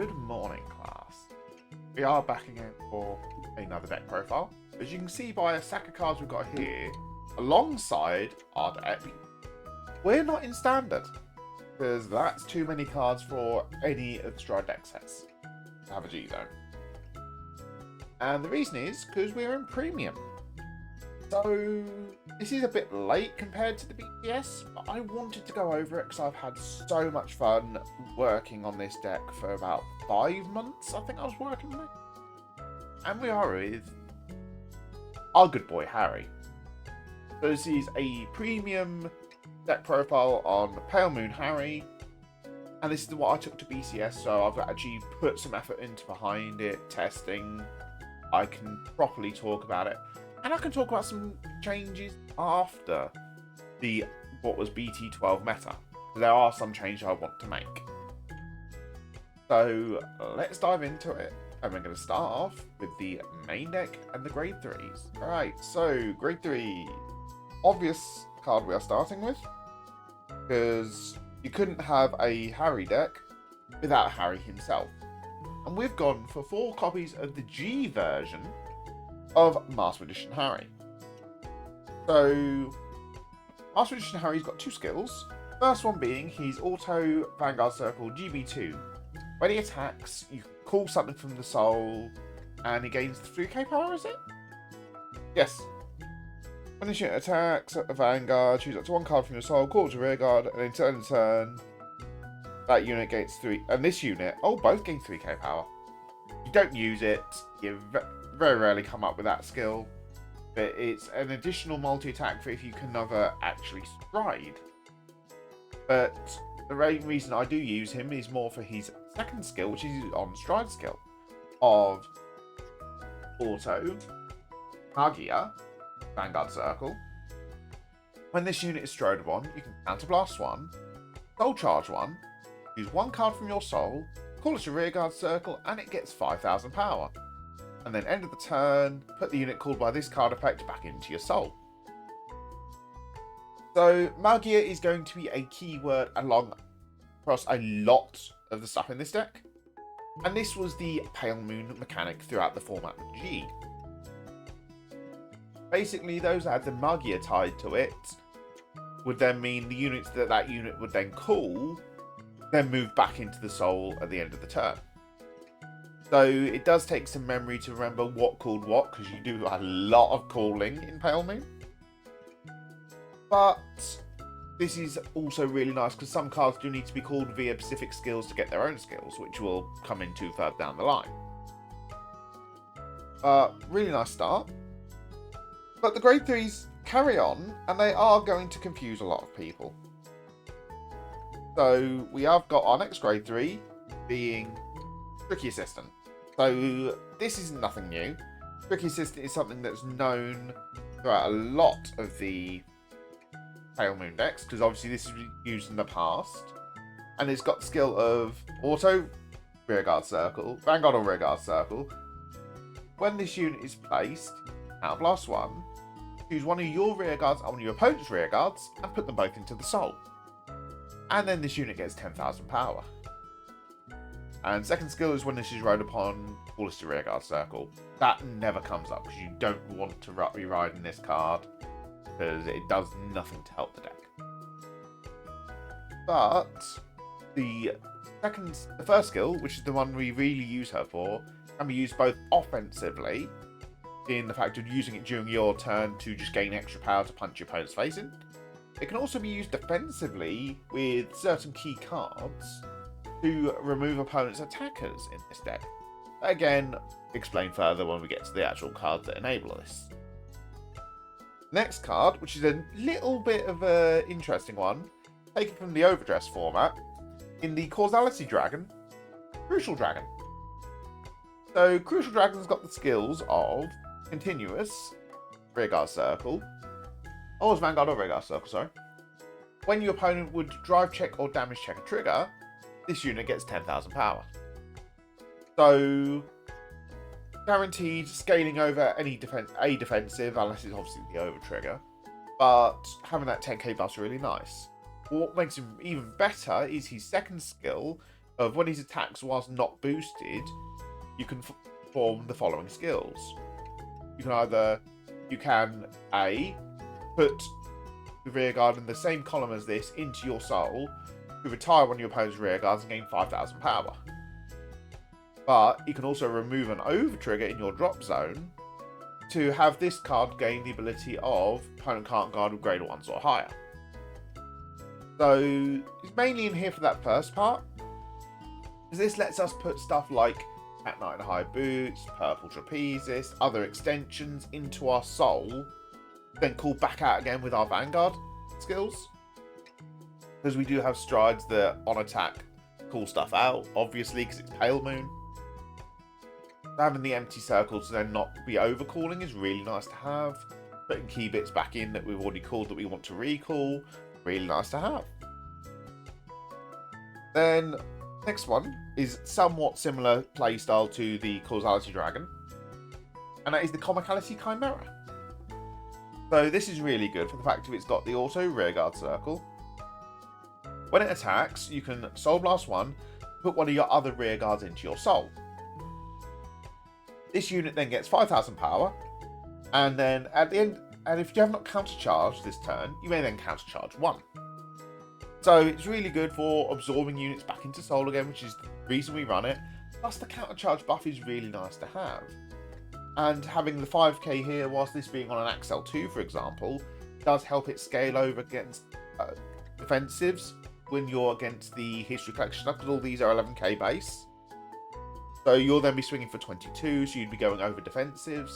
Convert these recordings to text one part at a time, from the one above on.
Good morning, class. We are back again for another deck profile. As you can see by a stack of cards we've got here, alongside our deck, we're not in standard, because that's too many cards for any of the Stride deck sets to have a G-Zone. And the reason is because we're in premium. So this is a bit late compared to the BTS, but I wanted to go over it because I've had so much fun working on this deck for about 5 months. I think I was working on it. And we are with our good boy Harry. So this is a premium deck profile on Pale Moon Harry. And this is what I took to BCS, so I've actually put some effort into behind it, testing. I can properly talk about it. And I can talk about some changes after the what was BT12 meta. There are some changes I want to make. So let's dive into it. And we're going to start off with the main deck and the grade 3s. Alright, so grade 3. Obvious card we are starting with. Because you couldn't have a Harry deck without Harry himself. And we've gone for 4 copies of the G version of Master Edition Harry. So, Master Edition Harry's got 2 skills. First one being his Auto Vanguard Circle GB2. When he attacks, you can call something from the soul, and he gains 3k power, is it? Yes. When the unit attacks at the Vanguard, choose up to 1 card from your soul, call it to rear guard, and in turn, that unit gains 3. And this unit, both gain 3k power. You don't use it, you very rarely come up with that skill, but it's an additional multi-attack for if you can never actually stride. But the main reason I do use him is more for his second skill, which is his on stride skill of Auto Magia Vanguard Circle. When this unit is strided 1, you can counterblast 1, soul charge 1, use 1 card from your soul, call it a rearguard circle, and it gets 5,000 power. And then end of the turn, put the unit called by this card effect back into your soul. So Magia is going to be a keyword along across a lot of the stuff in this deck. And this was the Pale Moon mechanic throughout the format of G. Basically, those that had the Magia tied to it would then mean the units that unit would then call then move back into the soul at the end of the turn. So it does take some memory to remember what called what, because you do a lot of calling in Pale Moon. But this is also really nice because some cards do need to be called via specific skills to get their own skills, which we'll come into further down the line. Really nice start. But the grade 3s carry on, and they are going to confuse a lot of people. So we have got our next grade 3 being Tricky Assistant. So this is nothing new. Tricky Assistant is something that's known throughout a lot of the Pale Moon decks, because obviously this has been used in the past. And it's got the skill of Auto Rearguard Circle, Vanguard or Rearguard Circle. When this unit is placed, Outblast 1, choose one of your rearguards and one of your opponent's rearguards and put them both into the soul. And then this unit gets 10,000 power. And second skill is when this is rode upon, call it to rearguard circle. That never comes up because you don't want to be riding this card because it does nothing to help the deck. But the first skill, which is the one we really use her for, can be used both offensively, in the fact of using it during your turn to just gain extra power to punch your opponent's face in. It can also be used defensively with certain key cards to remove opponent's attackers in this deck. Again, explain further when we get to the actual cards that enable this. Next card, which is a little bit of an interesting one, taken from the Overdress format, in the Causality Dragon, Crucial Dragon. So Crucial Dragon's got the skills of Continuous, Rearguard Circle, it's Vanguard or Rearguard Circle, sorry. When your opponent would drive check or damage check a trigger, this unit gets 10,000 power. So, guaranteed scaling over any defensive, unless it's obviously the over trigger. But having that 10k buff's really nice. What makes him even better is his second skill of when his attacks, whilst not boosted, you can perform the following skills. You can A, put the rear guard in the same column as this into your soul, to retire one of your opponent's rear guards and gain 5,000 power. But you can also remove an over trigger in your drop zone to have this card gain the ability of opponent can't guard with grade 1s or higher. So it's mainly in here for that first part, because this lets us put stuff like Cat Knight and High Boots, Purple Trapezist, other extensions into our soul, then call back out again with our Vanguard skills. Because we do have strides that on attack call stuff out, obviously, because it's Pale Moon. Having the empty circle to then not be overcalling is really nice to have. Putting key bits back in that we've already called that we want to recall, really nice to have. Then, next one is somewhat similar playstyle to the Causality Dragon, and that is the Comicality Chimera. So this is really good for the fact that it's got the auto rearguard circle. When it attacks, you can Soul Blast one, put one of your other rearguards into your soul. This unit then gets 5,000 power, and then at the end, and if you have not countercharged this turn, you may then countercharge one. So it's really good for absorbing units back into soul again, which is the reason we run it. Plus the countercharge buff is really nice to have. And having the 5k here, whilst this being on an Axel 2, for example, does help it scale over against defensives when you're against the History Collection stuff, because all these are 11k base. So you'll then be swinging for 22, so you'd be going over defensives.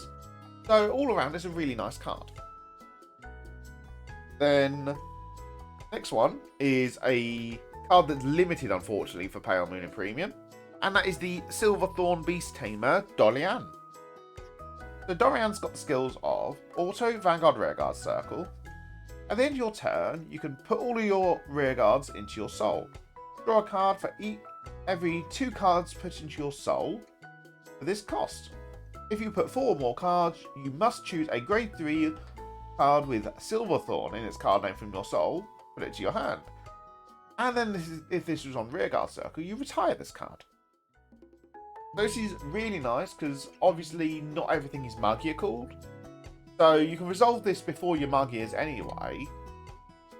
So all around, it's a really nice card. Then, next one is a card that's limited, unfortunately, for Pale Moon and Premium. And that is the Silverthorn Beast Tamer, Dorian. So Dorian's got the skills of Auto Vanguard Rearguard Circle. At the end of your turn, you can put all of your rearguards into your soul. Draw a card for every 2 cards put into your soul for this cost. If you put 4 more cards, you must choose a grade 3 card with Silverthorn in its card name from your soul, put it to your hand. And then if this was on Rearguard Circle, you retire this card. So this is really nice because obviously not everything is Magia called. So you can resolve this before your Magias anyway.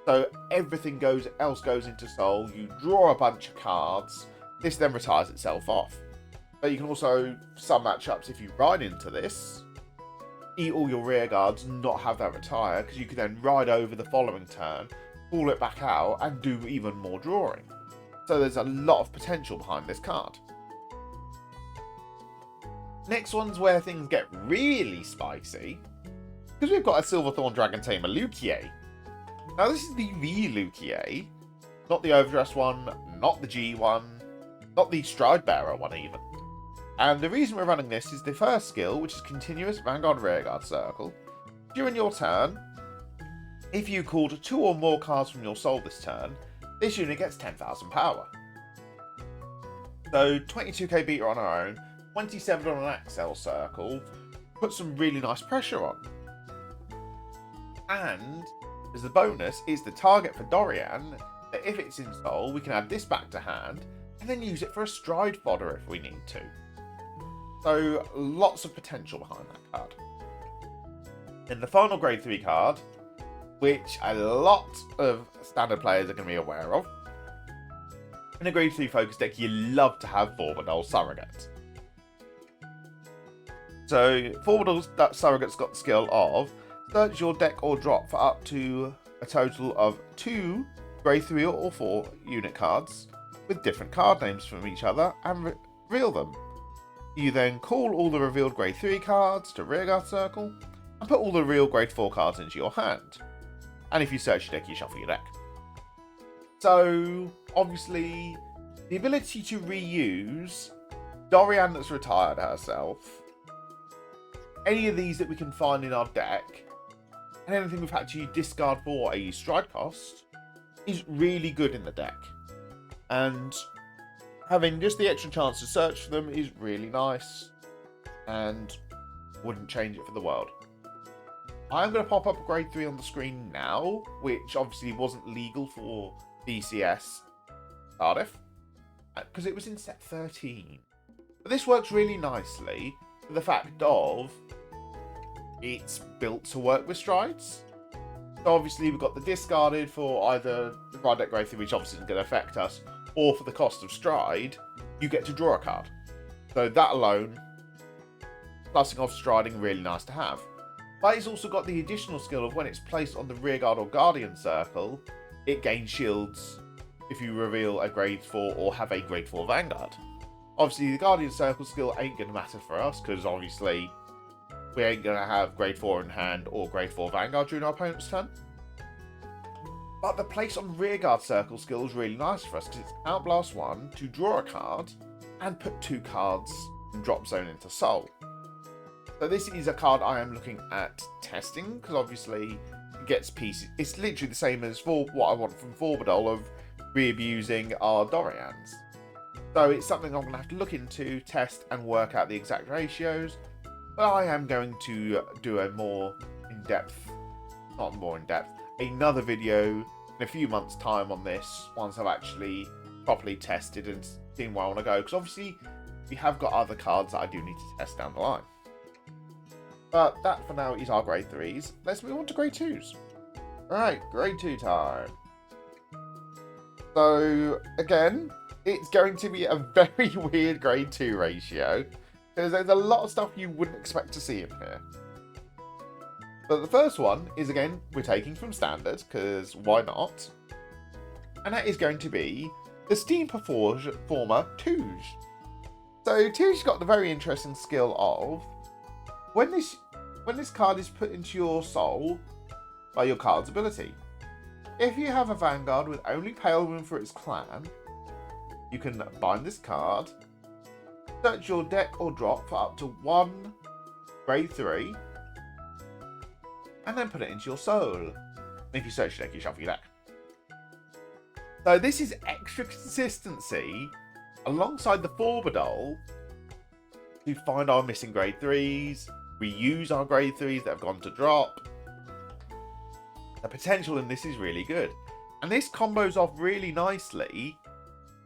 So everything else goes into soul, you draw a bunch of cards, this then retires itself off. But you can also, some matchups, if you ride into this, eat all your rear guards, not have that retire, because you can then ride over the following turn, pull it back out, and do even more drawing. So there's a lot of potential behind this card. Next one's where things get really spicy, because we've got a Silverthorn Dragon Tamer Lukier. Now this is the V-Lukier, not the Overdress one, not the G one, not the Stride Bearer one even. And the reason we're running this is the first skill, which is Continuous Vanguard Rearguard Circle. During your turn, if you called 2 or more cards from your soul this turn, this unit gets 10,000 power. So 22k beater on our own, 27 on an Axel Circle, put some really nice pressure on. And as a bonus, is the target for Dorian, that if it's in soul, we can add this back to hand, and then use it for a stride fodder if we need to. So lots of potential behind that card. And the final grade 3 card, which a lot of standard players are going to be aware of. In a grade 3 focus deck, you love to have Forbidal Surrogate. So Forbidal Surrogate's got the skill of search your deck or drop for up to a total of 2 grade 3 or 4 unit cards with different card names from each other and reveal them. You then call all the revealed grade 3 cards to Rearguard Circle and put all the real grade 4 cards into your hand. And if you search your deck, you shuffle your deck. So, obviously, the ability to reuse Dorian that's retired herself, any of these that we can find in our deck, and anything we've had to discard for a stride cost, is really good in the deck. And having just the extra chance to search for them is really nice, and wouldn't change it for the world. I'm going to pop up grade 3 on the screen now, which obviously wasn't legal for DCS Cardiff. because it was in set 13. But this works really nicely for the fact of it's built to work with strides. So obviously we've got the discarded for either the Ride Deck Grade 3, which obviously isn't going to affect us, or for the cost of stride, you get to draw a card. So that alone, plusing off striding, really nice to have. But it's also got the additional skill of when it's placed on the rearguard or guardian circle, it gains shields if you reveal a grade 4 or have a grade 4 Vanguard. Obviously the guardian circle skill ain't going to matter for us, because obviously we ain't going to have grade 4 in hand or grade 4 Vanguard during our opponent's turn. But the place on rearguard circle skill is really nice for us, because it's Outblast 1 to draw a card and put 2 cards from drop zone into soul. So this is a card I am looking at testing, because obviously it gets pieces. It's literally the same as for what I want from Forbidol of re-abusing our Dorians. So it's something I'm going to have to look into, test, and work out the exact ratios. But I am going to do a more in-depth, not more in-depth, another video in a few months' time on this, once I've actually properly tested and seen where I want to go. Because obviously we have got other cards that I do need to test down the line. But that for now is our grade 3s. Let's move on to grade 2s. Alright, grade 2 time. So, again, it's going to be a very weird grade 2 ratio, because there's a lot of stuff you wouldn't expect to see in here. But the first one is, again, we're taking from standard, because why not? And that is going to be the Steam Performer Touge. So Touge's got the very interesting skill of, when this card is put into your soul by your card's ability, if you have a Vanguard with only Pale Moon for its clan, you can bind this card, search your deck or drop for up to 1 grade 3, and then put it into your soul. And if you search your deck, you shuffle your deck. So this is extra consistency alongside the Forbidol to find our missing grade 3s, reuse our grade 3s that have gone to drop. The potential in this is really good. And this combos off really nicely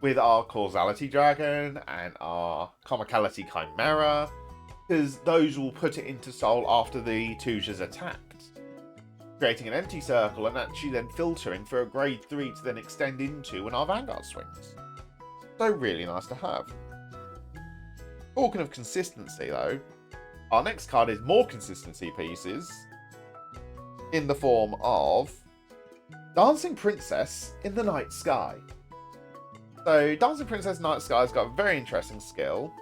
with our Causality Dragon and our Comicality Chimera, because those will put it into soul after the Touge is attacked, creating an empty circle and actually then filtering for a grade 3 to then extend into when our Vanguard swings. So really nice to have. Talking of consistency though, our next card is more consistency pieces in the form of Dancing Princess in the Night Sky. So Dancing Princess Night Sky has got a very interesting skill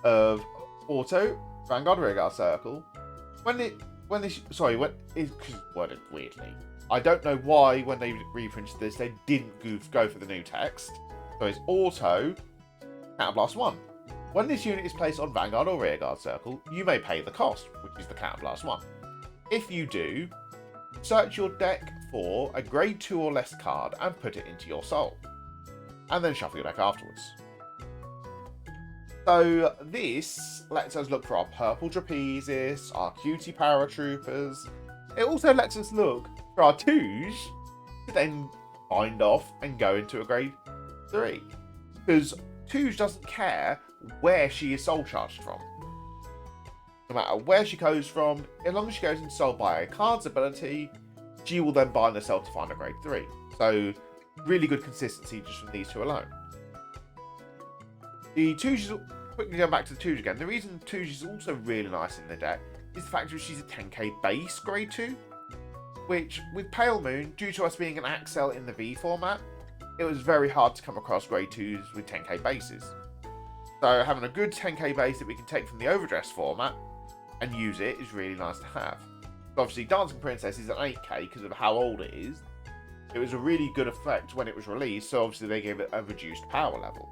of auto Vanguard Rearguard Circle. When it's worded weirdly. I don't know why when they reprinted this they didn't go for the new text. So it's auto Counterblast 1. When this unit is placed on Vanguard or Rearguard Circle, you may pay the cost, which is the Counterblast 1. If you do, search your deck for a grade 2 or less card and put it into your soul. And then shuffle your deck afterwards. So this lets us look for our purple Trapezis, our cutie paratroopers. It also lets us look for our Touge to then bind off and go into a grade 3. Because Touge doesn't care where she is soul charged from. No matter where she goes from, as long as she goes into soul by a card's ability, she will then bind herself to find a grade 3. So really good consistency just from these two alone. The Touge is, quickly going back to the Touge again, the reason Touge is also really nice in the deck is the fact that she's a 10k base grade 2, which with Pale Moon, due to us being an Axel in the V format, it was very hard to come across grade 2s with 10k bases. So having a good 10k base that we can take from the Overdress format and use it is really nice to have. Obviously Dancing Princess is an 8k because of how old it is. It was a really good effect when it was released, so obviously they gave it a reduced power level.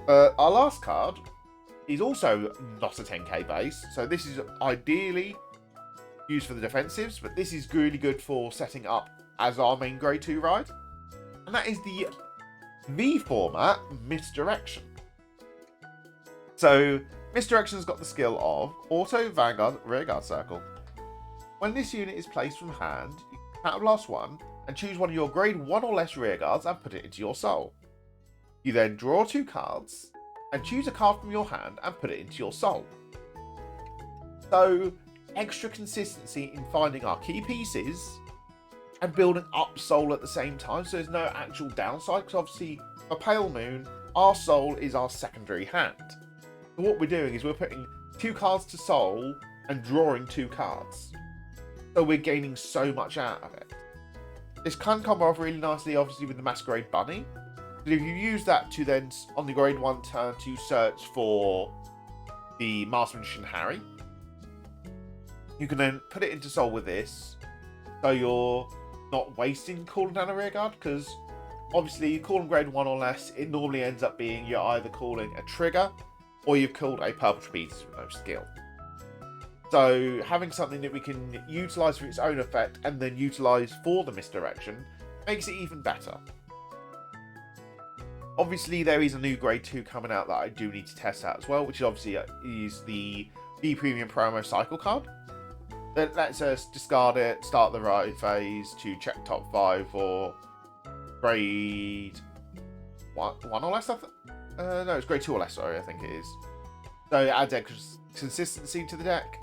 Our last card is also not a 10k base, so this is ideally used for the defensives, but this is really good for setting up as our main grade 2 ride. And that is the V format Misdirection. So Misdirection's got the skill of Auto Vanguard Rearguard Circle. When this unit is placed from hand, you can Counterblast 1 and choose one of your grade 1 or less rear guards and put it into your soul. You then draw 2 cards and choose a card from your hand and put it into your soul. So, extra consistency in finding our key pieces and building up soul at the same time, so there's no actual downside, because obviously for Pale Moon, our soul is our secondary hand. So what we're doing is we're putting 2 cards to soul and drawing 2 cards. So we're gaining so much out of it. This can come off really nicely, obviously, with the Masquerade Bunny. But if you use that to then, on the grade 1 turn, to search for the Master Magician Harri, you can then put it into soul with this, so you're not wasting calling down a rear guard, because obviously calling grade 1 or less, it normally ends up being you're either calling a trigger or you've called a purple trapeze with no skill. So having something that we can utilise for its own effect and then utilise for the misdirection makes it even better. Obviously there is a new grade 2 coming out that I do need to test out as well, which obviously is the B Premium Promo Cycle card. That lets us discard it, start the right phase to check top 5 for grade 1 or less, no, it's grade 2 or less, sorry, I think it is. So it adds extra consistency to the deck.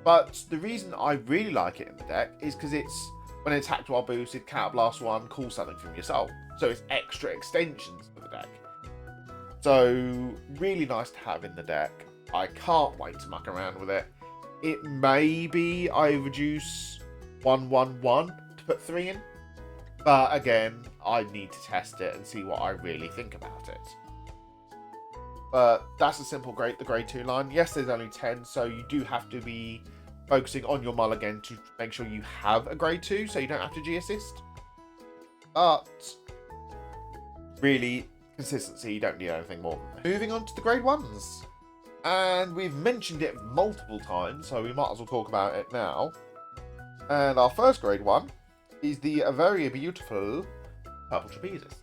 But the reason I really like it in the deck is because it's, when attacked while boosted, Counterblast 1, call something from your soul. So it's extra extensions to the deck. So really nice to have in the deck. I can't wait to muck around with it. It may be I reduce 1/1/1 to put 3 in. But again, I need to test it and see what I really think about it. But that's a simple the grade 2 line. Yes, there's only 10, so you do have to be focusing on your mulligan to make sure you have a grade 2, so you don't have to G-assist. But really, consistency, you don't need anything more than that. Moving on to the grade 1s. And we've mentioned it multiple times, so we might as well talk about it now. And our first grade 1 is the very beautiful Purple Trapezes.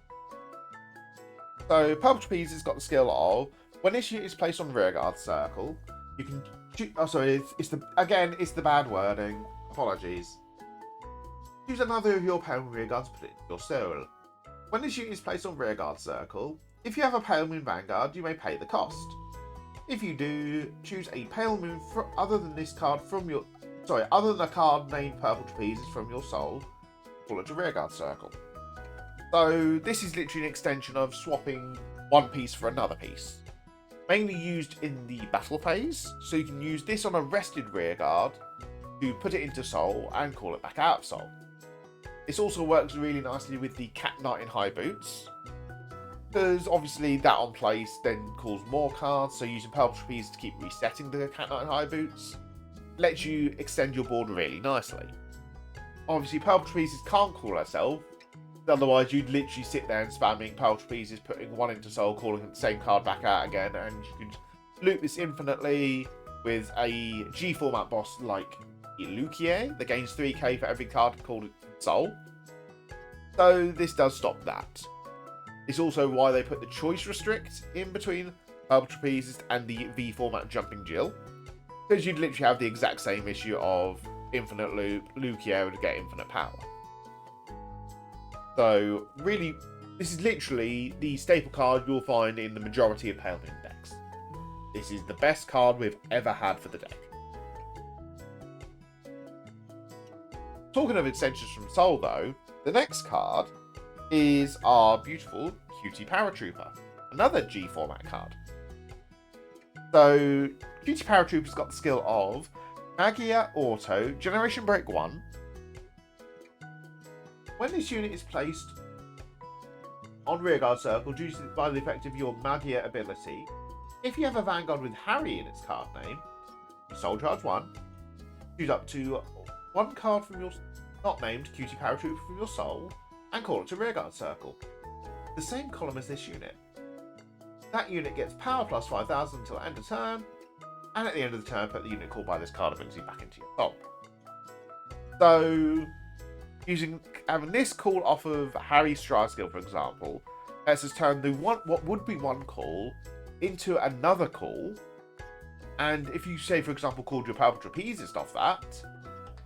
So Purple Trapeze has got the skill of, when this unit is placed on rearguard circle, you can it's the bad wording. Apologies. Choose another of your Pale Moon rearguards and put it in your soul. When this unit is placed on rearguard circle, if you have a Pale Moon Vanguard, you may pay the cost. If you do, choose a Pale Moon other than a card named Purple Trapezes from your soul, pull it to rearguard circle. So this is literally an extension of swapping one piece for another piece. Mainly used in the battle phase, so you can use this on a rested rearguard to put it into soul and call it back out of soul. This also works really nicely with the Cat Knight in high boots, because obviously that on place then calls more cards, so using Purple Trapeze to keep resetting the Cat Knight in high boots lets you extend your board really nicely. Obviously Purple Trapezes can't call herself, otherwise you'd literally sit there and spamming Purple Trapezes, putting one into soul, calling the same card back out again, and you could loop this infinitely with a G format boss like Lukier that gains 3k for every card called soul. So this does stop that. It's also why they put the choice restrict in between Purple Trapezes and the V format Jumping Jill, because you'd literally have the exact same issue of infinite loop, Lukier would get infinite power. So really, this is literally the staple card you'll find in the majority of Pale Moon decks. This is the best card we've ever had for the deck. Talking of extensions from Soul though, the next card is our beautiful Cutie Paratrooper, another G format card. So Cutie Paratrooper's got the skill of Magia Auto, Generation Break 1. When this unit is placed on rearguard circle due to by the effect of your Magia ability, if you have a Vanguard with Harri in its card name, you soul charge 1, choose up to one card from your not named Cutie Paratrooper from your soul, and call it to rearguard circle. The same column as this unit. That unit gets power plus 5,000 until end of turn, and at the end of the turn put the unit called by this card ability back into your soul. So having this call off of Harri's Stride skill, for example, lets us turn what would be one call into another call, and if you say, for example, called your Purple Trapezist off that,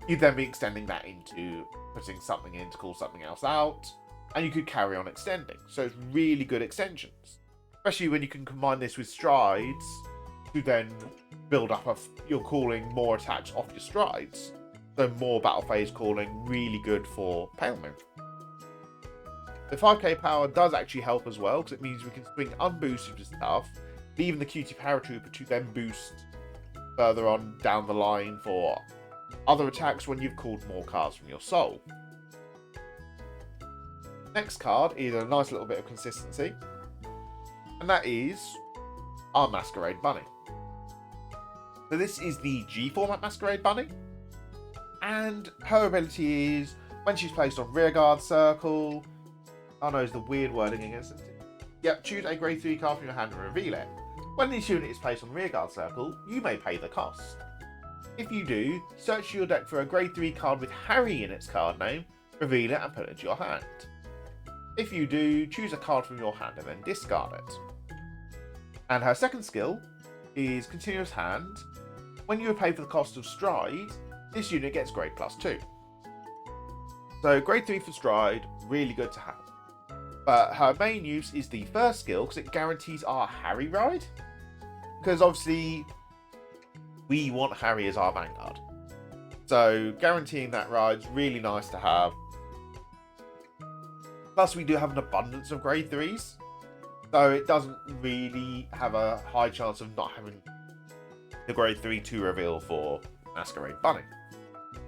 you'd then be extending that into putting something in to call something else out, and you could carry on extending. So it's really good extensions, especially when you can combine this with strides to then build up you're calling more attacks off your strides. So more battle phase calling, really good for Pale Moon. The 5k power does actually help as well, because it means we can swing unboosted with stuff, leaving the Cutie Paratrooper to then boost further on down the line for other attacks when you've called more cards from your soul. Next card is a nice little bit of consistency, and that is our Masquerade Bunny. So this is the G format Masquerade Bunny, and her ability is when she's placed on rearguard circle. Oh no, it's the weird wording against it. Yep, choose a grade 3 card from your hand and reveal it. When this unit is placed on rearguard circle, you may pay the cost. If you do, search your deck for a grade 3 card with Harri in its card name, reveal it and put it into your hand. If you do, choose a card from your hand and then discard it. And her second skill is Continuous Hand. When you pay for the cost of Stride, this unit gets grade +2. So grade 3 for Stride, really good to have. But her main use is the first skill, because it guarantees our Harri ride. Because obviously, we want Harri as our Vanguard. So guaranteeing that ride's really nice to have. Plus we do have an abundance of grade 3s. So it doesn't really have a high chance of not having the grade 3 to reveal for Masquerade Bunny.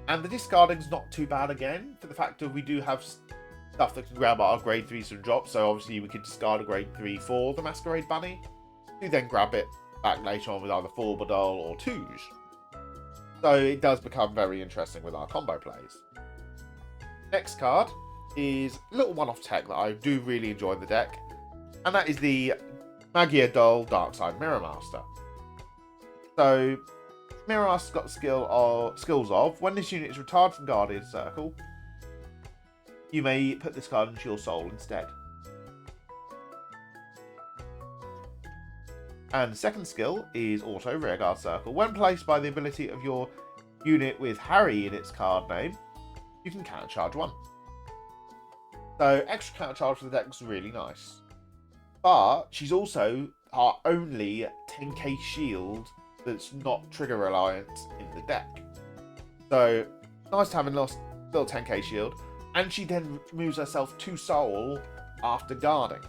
And the discarding's not too bad again, for the fact that we do have stuff that can grab our grade 3s from drops. So obviously we could discard a grade 3 for the Masquerade Bunny, to then grab it back later on with either 4 Badal or 2s. So it does become very interesting with our combo plays. Next card is a little one-off tech that I do really enjoy in the deck, and that is the Magia Darkside Mirror Master. So Mirror Master's got the skills of when this unit is retired from Guardian Circle, you may put this card into your soul instead. And the second skill is also Rearguard Circle. When placed by the ability of your unit with Harri in its card name, you can countercharge 1. So extra countercharge for the deck is really nice. But she's also our only 10k shield that's not trigger reliant in the deck. So nice to have a little 10k shield. And she then moves herself to soul after guarding.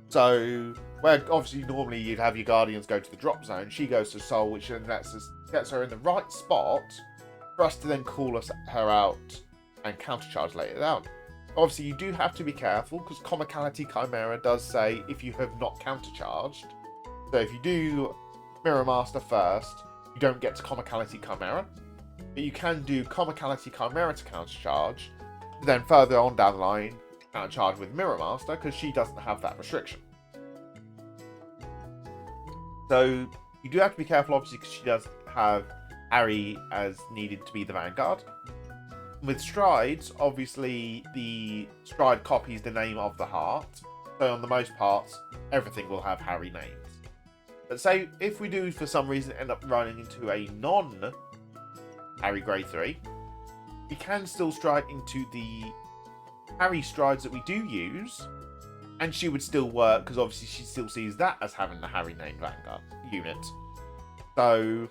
So, where obviously normally you'd have your guardians go to the drop zone, she goes to soul, which then gets her in the right spot for us to then call her out and countercharge later down. Obviously, you do have to be careful, because Comicality Chimera does say if you have not countercharged. So if you do Mirror Master first, you don't get to Comicality Chimera. But you can do Comicality Chimera to countercharge. Then further on down the line, countercharge with Mirror Master, because she doesn't have that restriction. So you do have to be careful, obviously, because she does have Harri as needed to be the Vanguard. With Strides, obviously, the Stride copies the name of the heart. So on the most parts, everything will have Harri names. But say, if we do, for some reason, end up running into a non-Harri grade 3, we can still stride into the Harri strides that we do use, and she would still work, because obviously she still sees that as having the Harri named Vanguard unit. So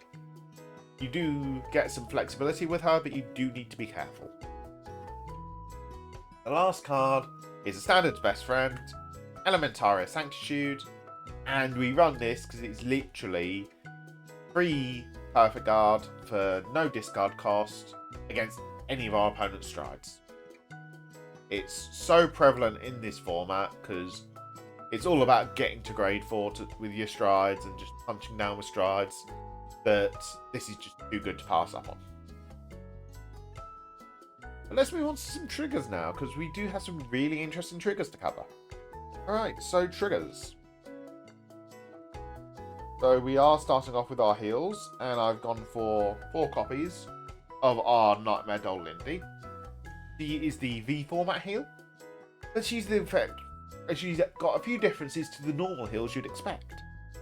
you do get some flexibility with her, but you do need to be careful. The last card is a standard best friend, Elementaria Sanctitude, and we run this because it's literally free perfect guard for no discard cost against any of our opponent's strides. It's so prevalent in this format because it's all about getting to grade 4 with your strides and just punching down with strides, that this is just too good to pass up on. But let's move on to some triggers now, because we do have some really interesting triggers to cover. Alright, so triggers. So we are starting off with our heals, and I've gone for 4 copies of our Nightmare Doll Lindy. She is the V format heal, but she's she's got a few differences to the normal heals you'd expect.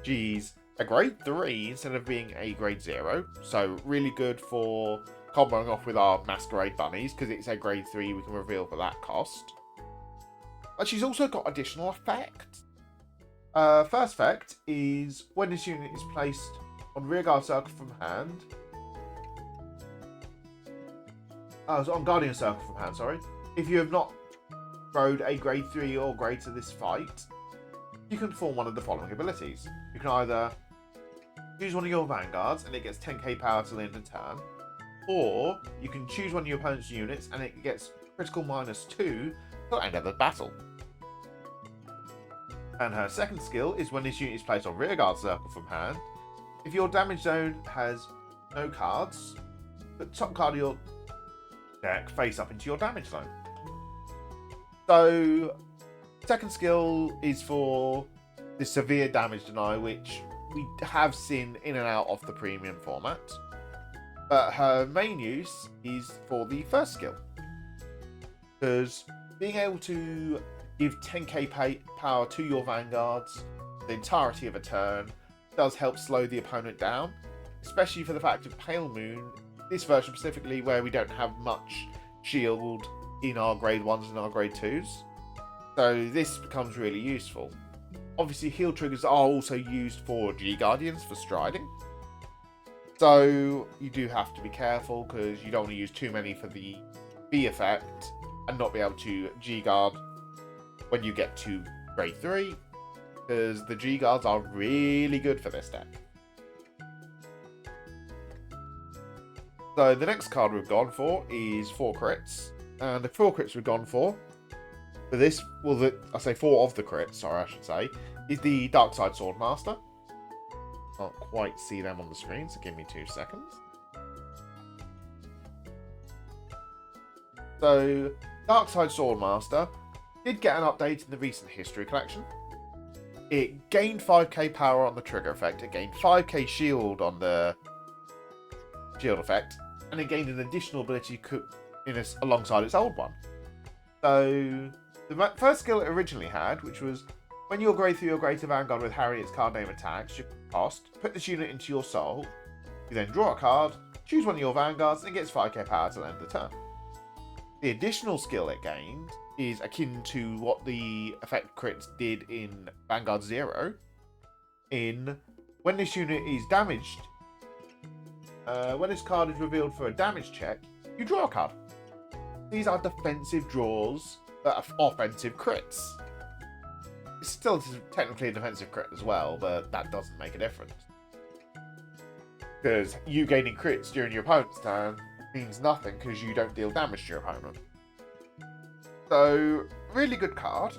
She's a grade 3 instead of being a grade 0, so really good for comboing off with our Masquerade Bunnies, because it's a grade 3 we can reveal for that cost. But she's also got additional effects. First effect is when this unit is placed on rearguard circle from hand. So on Guardian circle from hand, sorry. If you have not rode a grade 3 or greater this fight, you can perform one of the following abilities. You can either choose one of your vanguards and it gets 10k power till the end of turn, or you can choose one of your opponent's units and it gets critical -2 till the end of the battle. And her second skill is when this unit is placed on rearguard circle from hand. If your damage zone has no cards, put the top card of your deck face up into your damage zone. So, second skill is for the severe damage deny, which we have seen in and out of the premium format. But her main use is for the first skill, because being able to give 10k power to your vanguards the entirety of a turn does help slow the opponent down, especially for the fact of Pale Moon, this version specifically, where we don't have much shield in our grade 1s and our grade 2s. So this becomes really useful. Obviously, heal triggers are also used for G-Guardians for striding. So you do have to be careful, because you don't want to use too many for the B effect and not be able to G-Guard when you get to grade 3, because the G-Guards are really good for this deck. So the next card we've gone for is 4 crits, and the 4 crits we've gone for this, well, I say 4 of the crits, sorry, I should say, is the Darkside Swordmaster. Can't quite see them on the screen, so give me 2 seconds. So, Darkside Swordmaster did get an update in the recent History Collection. It gained 5k power on the trigger effect, it gained 5k shield on the shield effect, and it gained an additional ability alongside its old one. So, the first skill it originally had, which was when your grade 3 or greater Vanguard with Harri its card name attacks, you cost, put this unit into your soul, you then draw a card, choose one of your Vanguards, and it gets 5k power till the end of the turn. The additional skill it gained is akin to what the effect crits did in Vanguard 0. When this unit is damaged, when this card is revealed for a damage check, you draw a card. These are defensive draws that are offensive crits. It's still technically a defensive crit as well, but that doesn't make a difference. Because you gaining crits during your opponent's turn means nothing, because you don't deal damage to your opponent. So, really good card.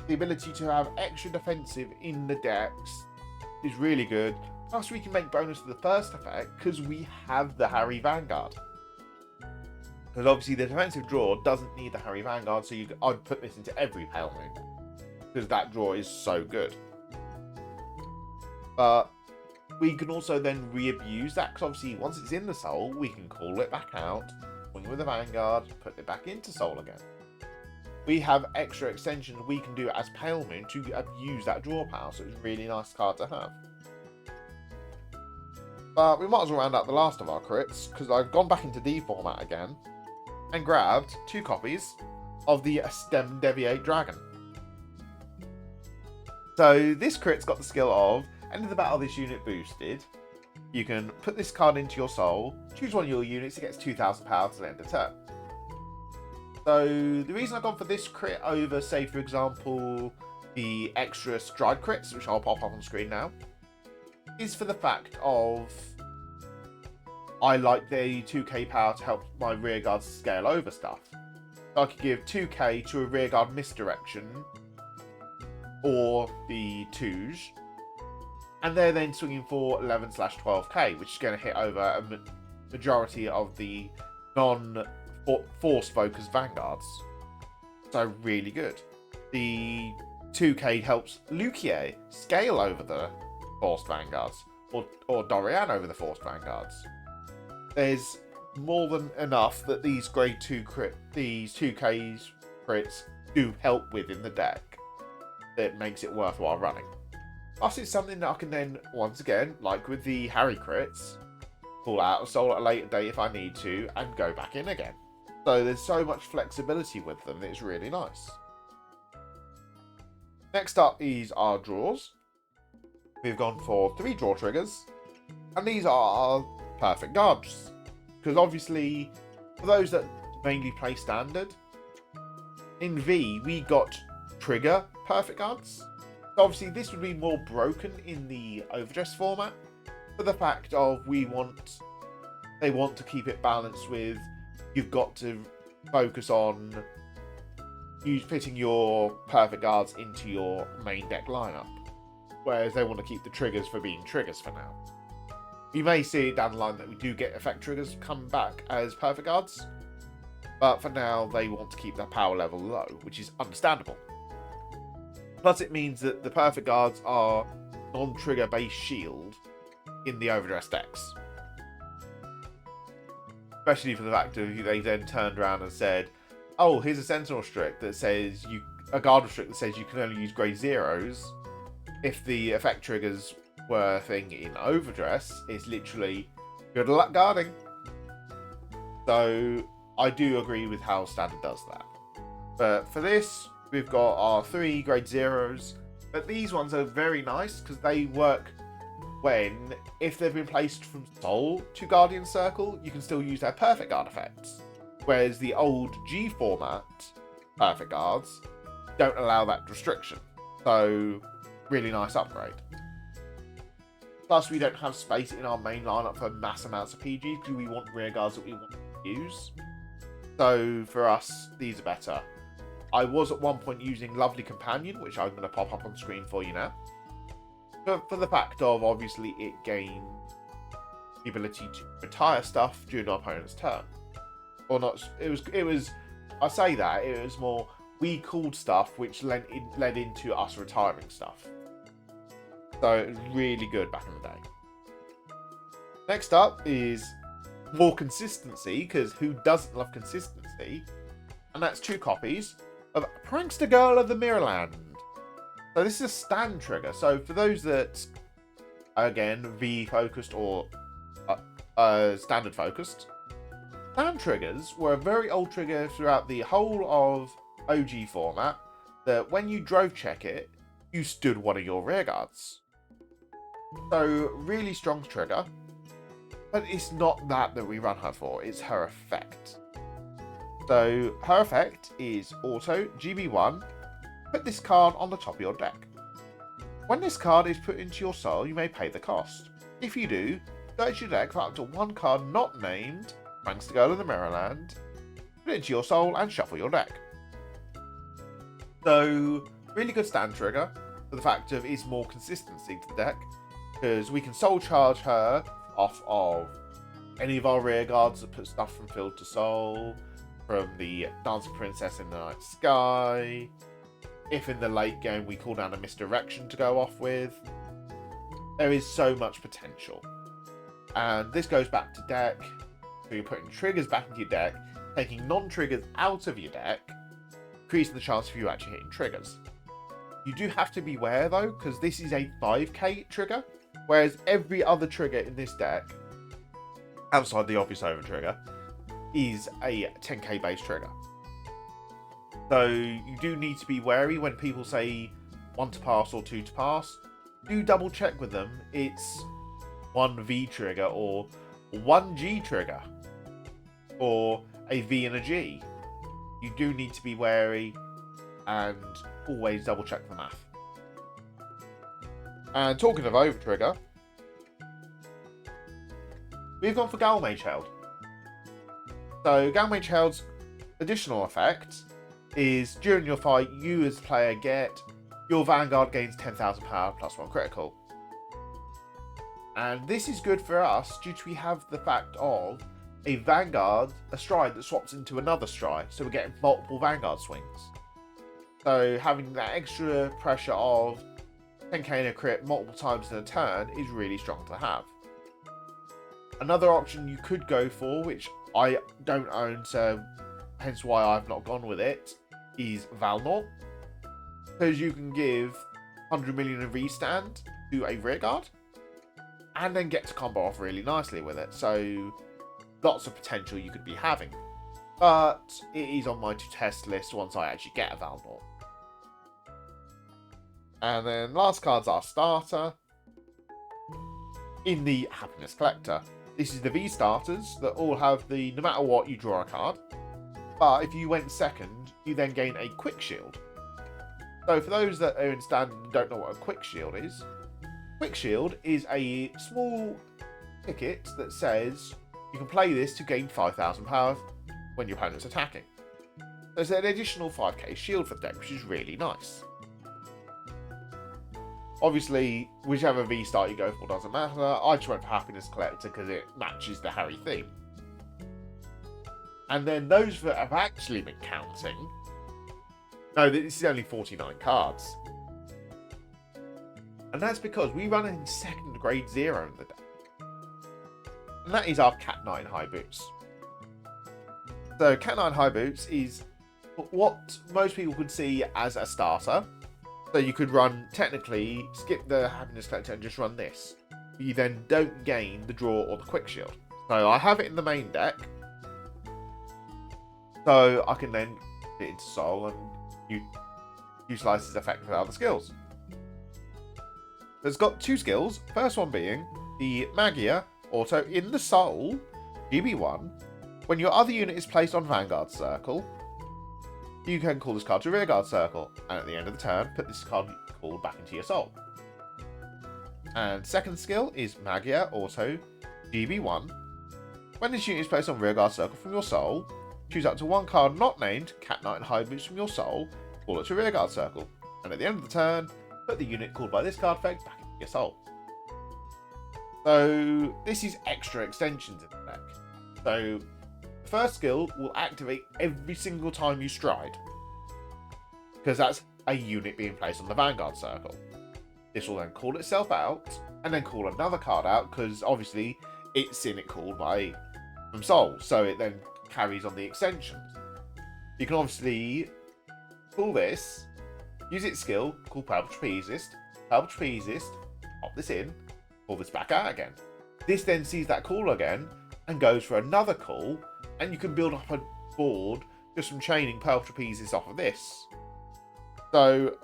The ability to have extra defensive in the decks is really good. Plus, we can make bonus to the first effect, because we have the Harri Vanguard. Because obviously the defensive draw doesn't need the Harri Vanguard, so I'd put this into every Pale Moon deck, because that draw is so good. But we can also then re-abuse that, because obviously once it's in the soul, we can call it back out, swing with the Vanguard, put it back into soul again. We have extra extensions we can do as Pale Moon to abuse that draw power, so it's a really nice card to have. But we might as well round out the last of our crits, because I've gone back into D format again, and grabbed 2 copies of the Stem Deviate Dragon. So this crit's got the skill of, end of the battle this unit boosted, you can put this card into your soul, choose one of your units, it gets 2,000 power to the end of turn. So the reason I've gone for this crit over, say for example, the extra stride crits, which I'll pop up on screen now, is for the fact of I like the 2k power to help my rearguards scale over stuff. So I could give 2k to a rearguard misdirection, or the 2s, and they're then swinging for 11/12k, which is going to hit over a majority of the non-force focused Vanguards. So really good. The 2k helps Lukier scale over the forced Vanguards, or Dorian over the forced Vanguards. There's more than enough that these grade 2 these 2k's crits do help with in the deck that makes it worthwhile running. Plus it's something that I can then, once again, like with the Harri crits, pull out a soul at a later date if I need to, and go back in again. So there's so much flexibility with them, it's really nice. Next up is our draws. We've gone for 3 draw triggers, and these are our perfect guards. Because obviously, for those that mainly play standard, in V we got trigger perfect guards. So obviously this would be more broken in the overdress format, for the fact of they want to keep it balanced with, you've got to focus on fitting your perfect guards into your main deck lineup, whereas they want to keep the triggers for being triggers for now. You may see down the line that we do get effect triggers come back as perfect guards, but for now they want to keep their power level low, which is understandable. Plus it means that the perfect guards are non-trigger based shield in the overdress decks. Especially for the fact of they then turned around and said, oh, here's a sentinel strict that says a guard restrict that says you can only use grade 0s. If the effect triggers were a thing in overdress, it's literally good luck guarding. So I do agree with how standard does that. But for this, we've got our 3 grade 0s, but these ones are very nice because they work if they've been placed from Soul to Guardian Circle, you can still use their perfect guard effects. Whereas the old G format perfect guards don't allow that restriction. So, really nice upgrade. Plus, we don't have space in our main lineup for mass amounts of PG because we want rear guards that we want to use. So, for us, these are better. I was at one point using Lovely Companion, which I'm going to pop up on screen for you now. For the fact of, obviously, it gained the ability to retire stuff during our opponent's turn. Or not, it was, I say that, it was more, we called stuff which led into us retiring stuff. So, it was really good back in the day. Next up is more consistency, because who doesn't love consistency? And that's 2 copies of Prankster Girl of the Mirrorland. So this is a stand trigger. So for those that, again, V focused or standard focused, stand triggers were a very old trigger throughout the whole of OG format, that when you drove check it, you stood one of your rear guards. So really strong trigger, but it's not that we run her for, it's her effect. So her effect is auto GB1. Put this card on the top of your deck. When this card is put into your soul, you may pay the cost. If you do, search your deck for up to 1 card not named Prankster Girl of the Mirrorland, put it into your soul, and shuffle your deck. So, really good stand trigger for the fact of it's more consistency to the deck, because we can soul charge her off of any of our rear guards that put stuff from field to soul, from the Dancing Princess in the Night Sky. If in the late game we call down a misdirection to go off with, there is so much potential. And this goes back to deck, so you're putting triggers back into your deck, taking non-triggers out of your deck, increasing the chance of you actually hitting triggers. You do have to be aware though, because this is a 5k trigger, whereas every other trigger in this deck, outside the obvious over trigger, is a 10k base trigger. So you do need to be wary when people say 1 to pass or 2 to pass. Do double check with them. It's 1V trigger or 1G trigger or a V and a G. You do need to be wary and always double check the math. And talking of over trigger, we've gone for Galmage Held. So Galmage Held's additional effect is during your fight, you as the player get your Vanguard gains 10,000 power plus 1 critical. And this is good for us due to we have the fact of a Vanguard, a stride that swaps into another stride, so we're getting multiple Vanguard swings. So having that extra pressure of 10k in a crit multiple times in a turn is really strong to have. Another option you could go for, which I don't own, so hence why I've not gone with it, is Valnor. Because you can give 100 million of V-stand to a rear guard. and then get to combo off really nicely with it. So lots of potential you could be having. But it is on my to-test list once I actually get a Valnor. And then last card's our starter in the Happiness Collector. This is the V starters that all have the, no matter what, you draw a card. But if you went second, you then gain a Quick Shield. So for those that are in standard and don't know what a Quick Shield is a small ticket that says you can play this to gain 5,000 power when your opponent's attacking. There's an additional 5k shield for the deck, which is really nice. Obviously, whichever V-Star you go for doesn't matter. I just went for Happiness Collector because it matches the Harri theme. And then those that have actually been counting... No, this is only 49 cards. And that's because we run a second grade 0 in the deck. And that is our Cat 9 High Boots. So Cat 9 High Boots is what most people could see as a starter. So you could run, technically, skip the Happiness Collector and just run this. You then don't gain the draw or the Quick Shield. So I have it in the main deck. So I can then put it into Soul and utilize its effect with other skills. It's got 2 skills. First one being the Magia Auto in the Soul, GB1. When your other unit is placed on Vanguard Circle, you can call this card to Rearguard Circle, and at the end of the turn, put this card called back into your Soul. And second skill is Magia Auto GB1. When this unit is placed on Rearguard Circle from your Soul, choose up to 1 card not named Cat 9 High Boots from your Soul, call it to Rearguard Circle, and at the end of the turn, put the unit called by this card effect back into your Soul. So this is extra extensions in the deck. So the first skill will activate every single time you stride, because that's a unit being placed on the Vanguard Circle. This will then call itself out, and then call another card out, because obviously it's seen it called by from Soul, so it then carries on the extensions. You can obviously call this, use its skill, call Purple Trapezist, pop this in, pull this back out again. This then sees that call again, and goes for another call, and you can build up a board just from chaining Purple Trapezist off of this. So,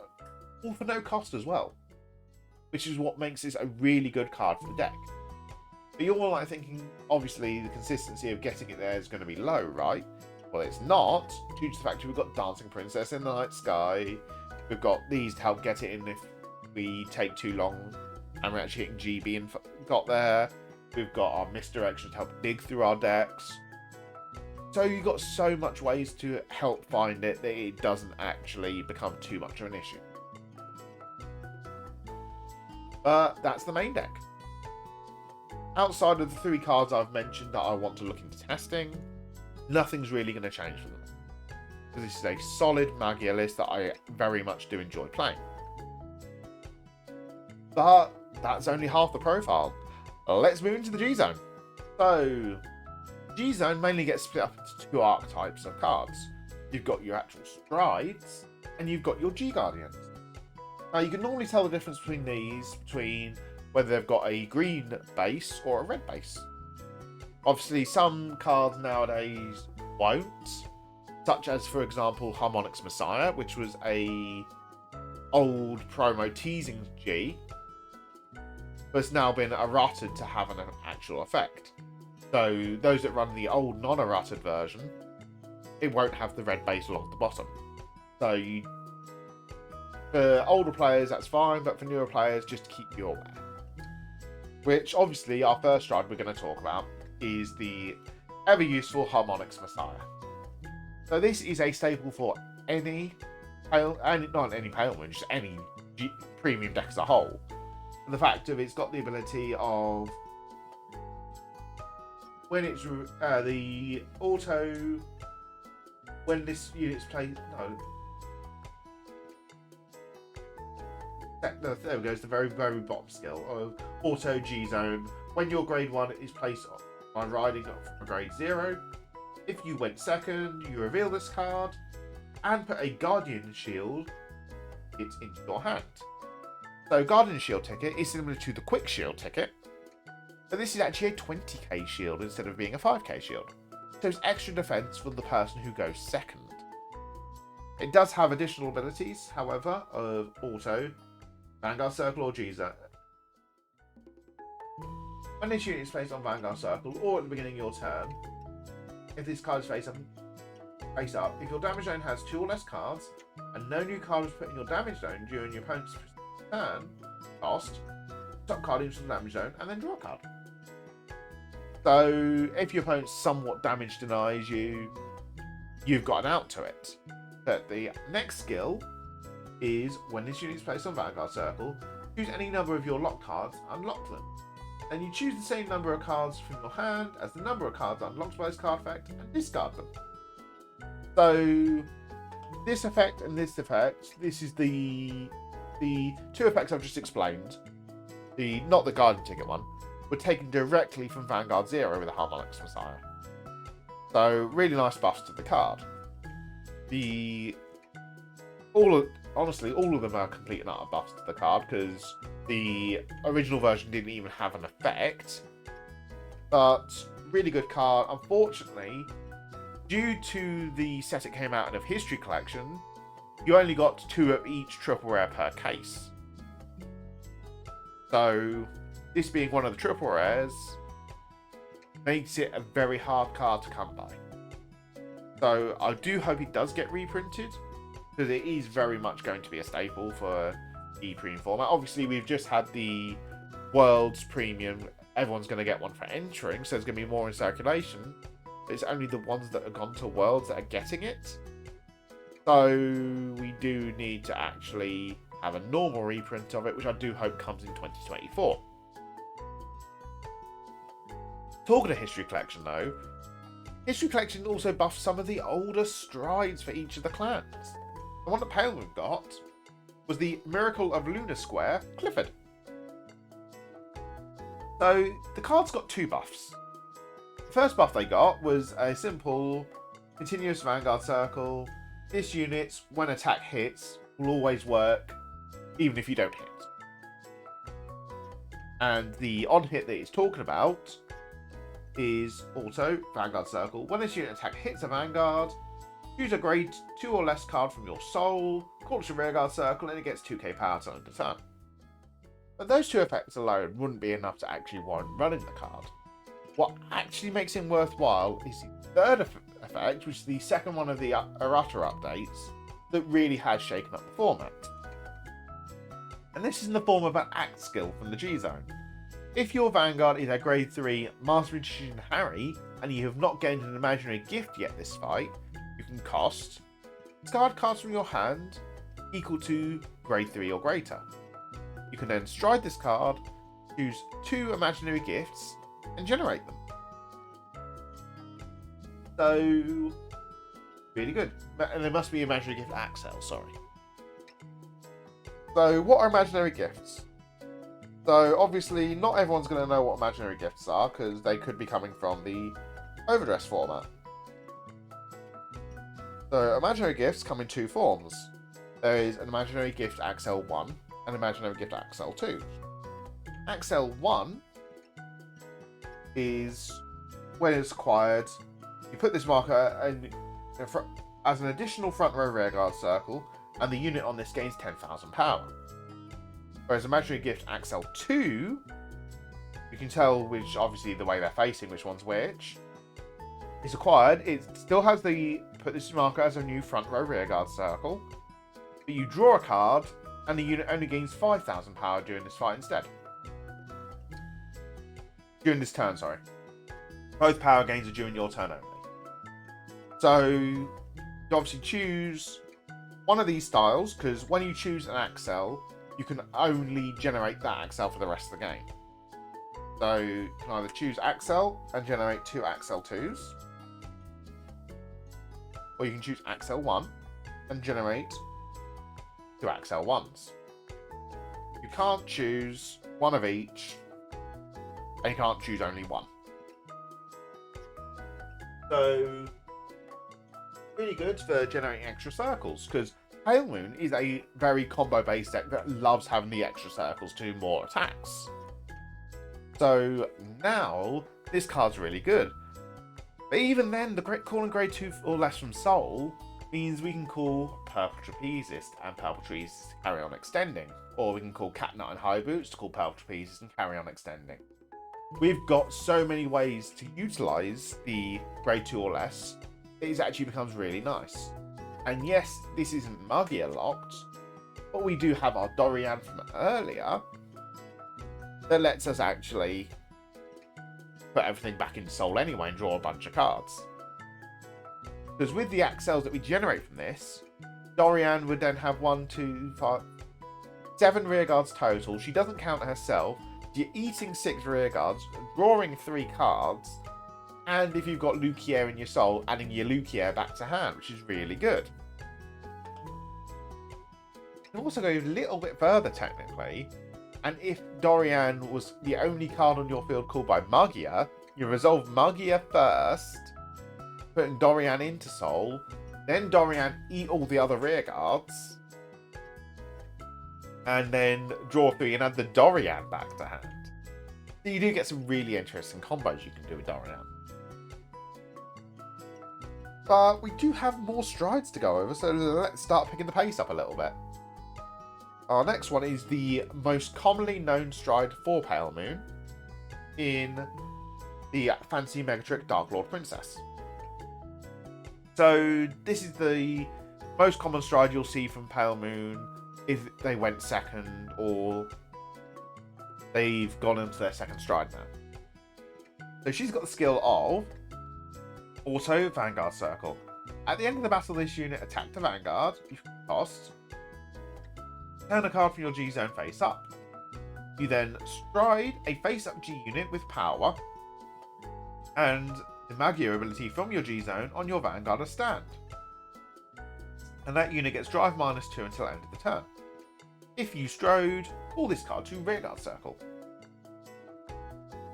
all for no cost as well. Which is what makes this a really good card for the deck. But you're all like thinking, obviously, the consistency of getting it there is going to be low, right? Well, it's not, due to the fact that we've got Dancing Princess in the Night Sky. We've got these to help get it in if we take too long and we're actually hitting GB and got there. We've got our Misdirection to help dig through our decks. So you've got so much ways to help find it that it doesn't actually become too much of an issue. But that's the main deck. Outside of the 3 cards I've mentioned that I want to look into testing, nothing's really going to change for them. Because this is a solid Magia list that I very much do enjoy playing. But that's only half the profile. Let's move into the G-Zone. So, G-Zone mainly gets split up into 2 archetypes of cards. You've got your actual Strides, and you've got your G-Guardians. Now, you can normally tell the difference between these, between whether they've got a green base or a red base. Obviously, some cards nowadays won't, such as, for example, Harmonix Messiah, which was a old promo teasing G, but it's now been errated to have an actual effect. So those that run the old non-errated version, it won't have the red base along the bottom. So for older players, that's fine, but for newer players, just keep you aware. Which, obviously, our first stride we're going to talk about is the ever-useful Harmonix Messiah. So this is a staple for any Pale, and not any Pale Moon, just any premium deck as a whole. And the fact of it's got the ability of when it's the auto when this unit's played. No, there we go. It's the very bottom skill of auto G Zone. When your grade 1 is placed by riding from a grade 0, if you went second, you reveal this card and put a Guardian Shield into your hand. So Guardian Shield ticket is similar to the Quick Shield ticket, But this is actually a 20k shield instead of being a 5k shield. So it's extra defense for the person who goes second. It does have additional abilities, however, of auto, Vanguard Circle or Geyser. When this unit is placed on Vanguard Circle or at the beginning of your turn, if this card is face up, if your damage zone has 2 or less cards, and no new card was put in your damage zone during your opponent's turn cost, top card into the damage zone and then draw a card. So if your opponent somewhat damage denies you, you've got an out to it. But the next skill is when this unit is placed on Vanguard Circle, choose any number of your lock cards, unlock them. Then you choose the same number of cards from your hand as the number of cards unlocked by this card effect and discard them. So this effect and this effect, this is the 2 effects I've just explained. Not the Guardian Ticket one, were taken directly from Vanguard Zero with the Harmonics Messiah. So really nice buffs to the card. Honestly, all of them are complete and utter buffs to the card because the original version didn't even have an effect. But really good card. Unfortunately, due to the set it came out in of History Collection, you only got 2 of each triple rare per case. So this being one of the triple rares makes it a very hard card to come by. So I do hope it does get reprinted, because it is very much going to be a staple for E-Premium format. Obviously, we've just had the Worlds Premium. Everyone's going to get one for entering, so there's going to be more in circulation. But it's only the ones that have gone to Worlds that are getting it. So we do need to actually have a normal reprint of it, which I do hope comes in 2024. Talking of History Collection, though, History Collection also buffed some of the older strides for each of the clans. The one that Pale Moon got was the Miracle of Lunar Square, Clifford. So the card's got 2 buffs. The first buff they got was a simple continuous Vanguard Circle. This unit, when attack hits, will always work, even if you don't hit. And the on hit that he's talking about is also Vanguard Circle. When this unit attack hits a Vanguard, choose a grade 2 or less card from your soul, call it a Rearguard Circle, and it gets 2k power to end the turn. But those 2 effects alone wouldn't be enough to actually warrant running the card. What actually makes him worthwhile is the 3rd effect, which is the second one of the errata updates, that really has shaken up the format. And this is in the form of an act skill from the G-Zone. If your Vanguard is a grade 3 Master Magician Harri, and you have not gained an imaginary gift yet this fight, you can discard cards from your hand equal to grade 3 or greater. You can then stride this card, choose 2 imaginary gifts, and generate them. So, really good. And there must be imaginary gift Axel, sorry. So, what are imaginary gifts? So, obviously, not everyone's going to know what imaginary gifts are, because they could be coming from the Overdress format. So, imaginary gifts come in 2 forms. There is an imaginary gift Axel 1 and imaginary gift Axel 2. Axel 1 is, when it's acquired, you put this marker as an additional front row rearguard circle, and the unit on this gains 10,000 power. Whereas imaginary gift Axel 2, you can tell which, obviously the way they're facing, which one's which. It's acquired, it still has put this marker as a new front row rearguard circle, but you draw a card, and the unit only gains 5,000 power during this fight instead. During this turn, sorry. Both power gains are during your turn only. So, you obviously choose one of these styles, because when you choose an Axel, you can only generate that Axel for the rest of the game. So, you can either choose Axel and generate 2 Axel 2s, or you can choose Axel 1 and generate 2 Axel 1s. You can't choose one of each, and you can't choose only one. So, really good for generating extra circles, because Pale Moon is a very combo-based deck that loves having the extra circles to do more attacks. So now this card's really good. But even then, calling grade 2 or less from Soul means we can call Purple Trapezist and Purple Trapezist to carry on extending. Or we can call Cat Knight and High Boots to call Purple Trapezist and carry on extending. We've got so many ways to utilise the grade 2 or less, it actually becomes really nice. And yes, this isn't Magia locked, but we do have our Dorian from earlier that lets us actually put everything back into Soul anyway and draw a bunch of cards. Because with the Axels that we generate from this, Dorian would then have 1, 2, 5, 7 rear guards total. She doesn't count herself. You're eating 6 rear guards, drawing 3 cards, and if you've got Lukier in your Soul, adding your Lukier back to hand, which is really good. You can also go a little bit further technically, and if Dorian was the only card on your field called by Magia, you resolve Magia first, putting Dorian into Soul, then Dorian eat all the other rear guards, and then draw 3 and add the Dorian back to hand. So you do get some really interesting combos you can do with Dorian. But we do have more strides to go over, so let's start picking the pace up a little bit. Our next one is the most commonly known stride for Pale Moon in the Fantasy Mega Trick Dark Lord Princess. So this is the most common stride you'll see from Pale Moon if they went second or they've gone into their second stride now. So she's got the skill of Auto Vanguard Circle. At the end of the battle, this unit attacked the Vanguard. You can cost. Turn a card from your G zone face up. You then stride a face up G unit with power and the Magia ability from your G zone on your Vanguard as stand. And that unit gets drive -2 until the end of the turn. If you strode, call this card to Rearguard Circle.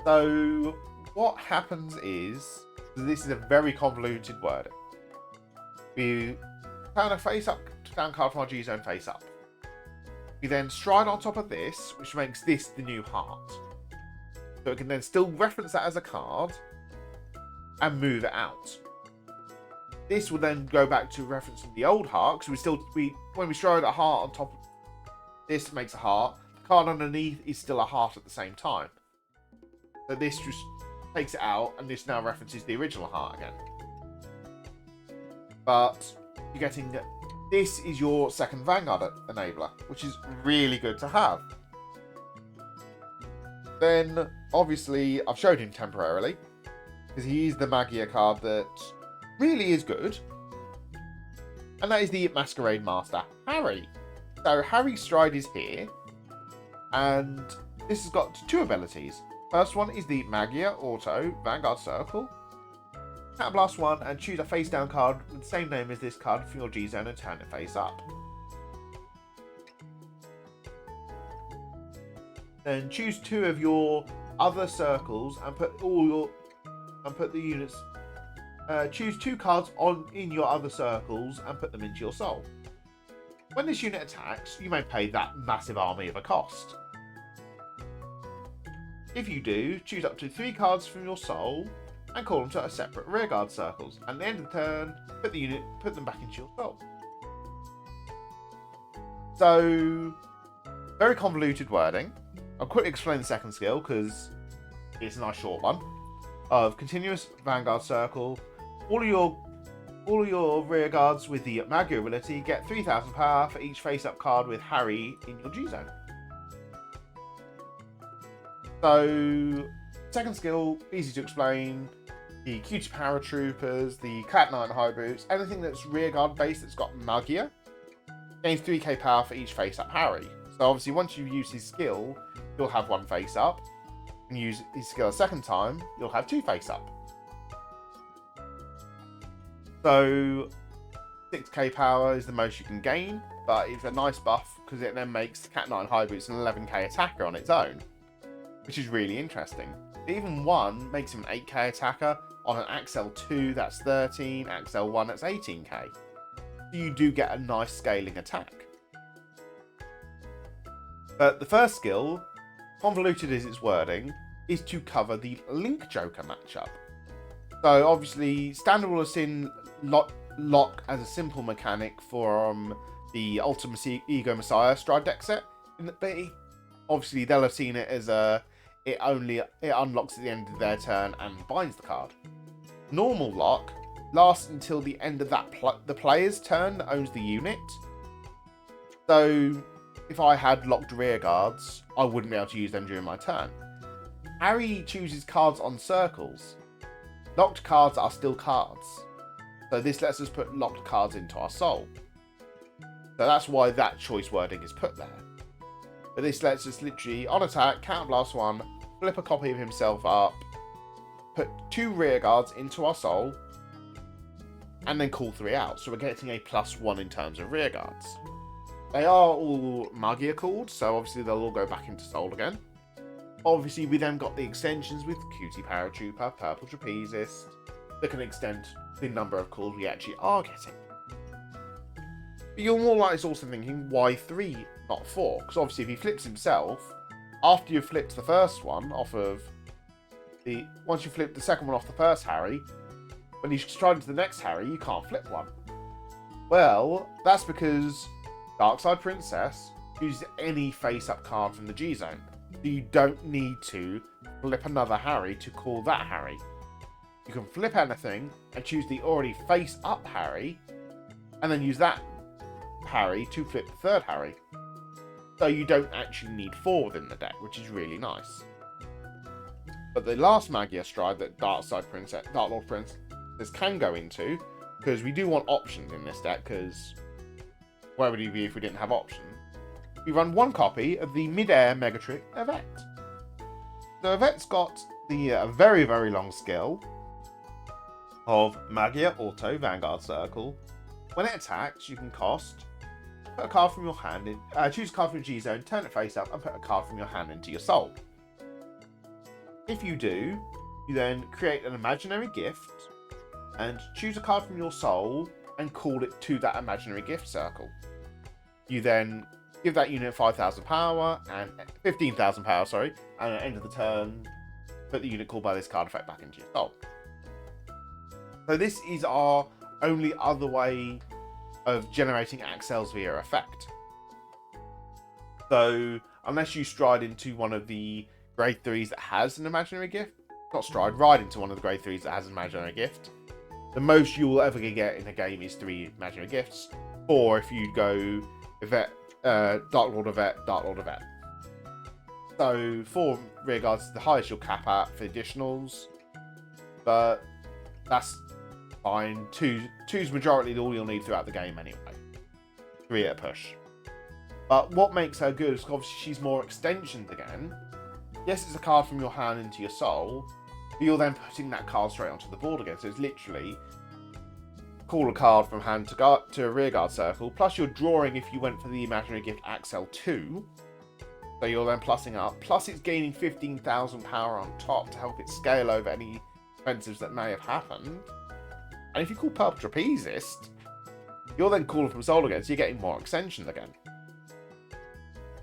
So what happens is, this is a very convoluted word. We turn a face up down card from our G zone face up. We then stride on top of this, which makes this the new heart. So it can then still reference that as a card and move it out. This will then go back to referencing the old heart, because when we stride a heart on top of this, makes a heart. The card underneath is still a heart at the same time. So this just takes it out, and this now references the original heart again. But you're getting, this is your second Vanguard enabler, which is really good to have. Then, obviously, I've showed him temporarily, because he is the Magia card that really is good. And that is the Masquerade Master, Harri. So, Harri's stride is here, and this has got 2 abilities. First one is the Magia Auto Vanguard Circle. Counterblast 1 and choose a face down card with the same name as this card from your G zone and turn it face up. Then choose 2 of your other circles and put the units. Choose 2 cards in your other circles and put them into your Soul. When this unit attacks, you may pay that massive army of a cost. If you do, choose up to 3 cards from your Soul and call them to a separate rearguard circles. At the end of the turn, put them back into your Soul. So, very convoluted wording. I'll quickly explain the second skill because it's a nice short one. Of continuous Vanguard Circle. All of your rear guards with the Magia ability get 3,000 power for each face-up card with Harri in your G zone. So, second skill, easy to explain. The Cutie Paratroopers, the Cat Knight and High Boots, anything that's rearguard based that's got Magia, gains 3k power for each face-up Harri. So obviously once you use his skill, you'll have 1 face-up. And use his skill a second time, you'll have 2 face-up. So 6k power is the most you can gain, but it's a nice buff because it then makes the Cat Knight and High Boots an 11k attacker on its own, which is really interesting. Even 1 makes him an 8k attacker. On an Axel 2, that's 13. Axel 1, that's 18k. So you do get a nice scaling attack. But the first skill, convoluted is its wording, is to cover the Link Joker matchup. So obviously, Standard will have seen lock as a simple mechanic from the Ultimate Ego Messiah Stride deck set, but obviously they'll have seen it as it unlocks at the end of their turn and binds the card. Normal lock lasts until the end of the player's turn that owns the unit. So if I had locked rear guards, I wouldn't be able to use them during my turn. Harri chooses cards on circles. Locked cards are still cards. So this lets us put locked cards into our soul. So that's why that choice wording is put there. But this lets us literally, on attack, counterblast 1, flip a copy of himself up, put 2 rear guards into our soul, and then call 3 out. So we're getting a +1 in terms of rear guards. They are all Magia called, so obviously they'll all go back into soul again. Obviously we then got the extensions with Cutie Paratrooper, Purple Trapezist, that can extend the number of calls we actually are getting. But you're more likely also thinking, why 3, not 4? Because obviously if he flips himself, after you've flipped the first one off of once you flip the second one off the first Harri, when you stride into the next Harri, you can't flip one. Well, that's because Darkside Princess uses any face-up card from the G-Zone. So you don't need to flip another Harri to call that Harri. You can flip anything and choose the already face-up Harri, and then use that Harri to flip the third Harri. So you don't actually need 4 within the deck, which is really nice. But the last Magia Stride that Dark Lord Princess can go into, because we do want options in this deck, because where would you be if we didn't have options? We run 1 copy of the Mid-Air Megatrick Yvette. So Yvette's got the very, very long skill of Magia Auto Vanguard Circle. When it attacks, you can cost, put a card from your hand in, choose a card from your G-Zone, turn it face up, and put a card from your hand into your soul. If you do, you then create an imaginary gift and choose a card from your soul and call it to that imaginary gift circle. You then give that unit 5,000 power and 15,000 power, sorry, and at the end of the turn, put the unit called by this card effect back into your soul. So this is our only other way of generating accels via effect. So unless you stride into one of the grade 3s that has an imaginary gift, not stride, ride into one of the grade 3s that has an imaginary gift, the most you will ever get in a game is 3 imaginary gifts, or if you go Yvette, Dark Lord Yvette, Dark Lord Yvette. So 4 rear guards is the highest you'll cap at for additionals, but that's fine. 2's majority all you'll need throughout the game anyway. 3 at a push. But what makes her good is obviously she's more extensions again. Yes, it's a card from your hand into your soul, but you're then putting that card straight onto the board again. So it's literally call a card from hand to a rear guard circle, plus you're drawing if you went for the imaginary gift Axel 2. So you're then plussing up. Plus it's gaining 15,000 power on top to help it scale over any offensives that may have happened. And if you call Purple Trapezist, you're then calling from soul again, so you're getting more extensions again.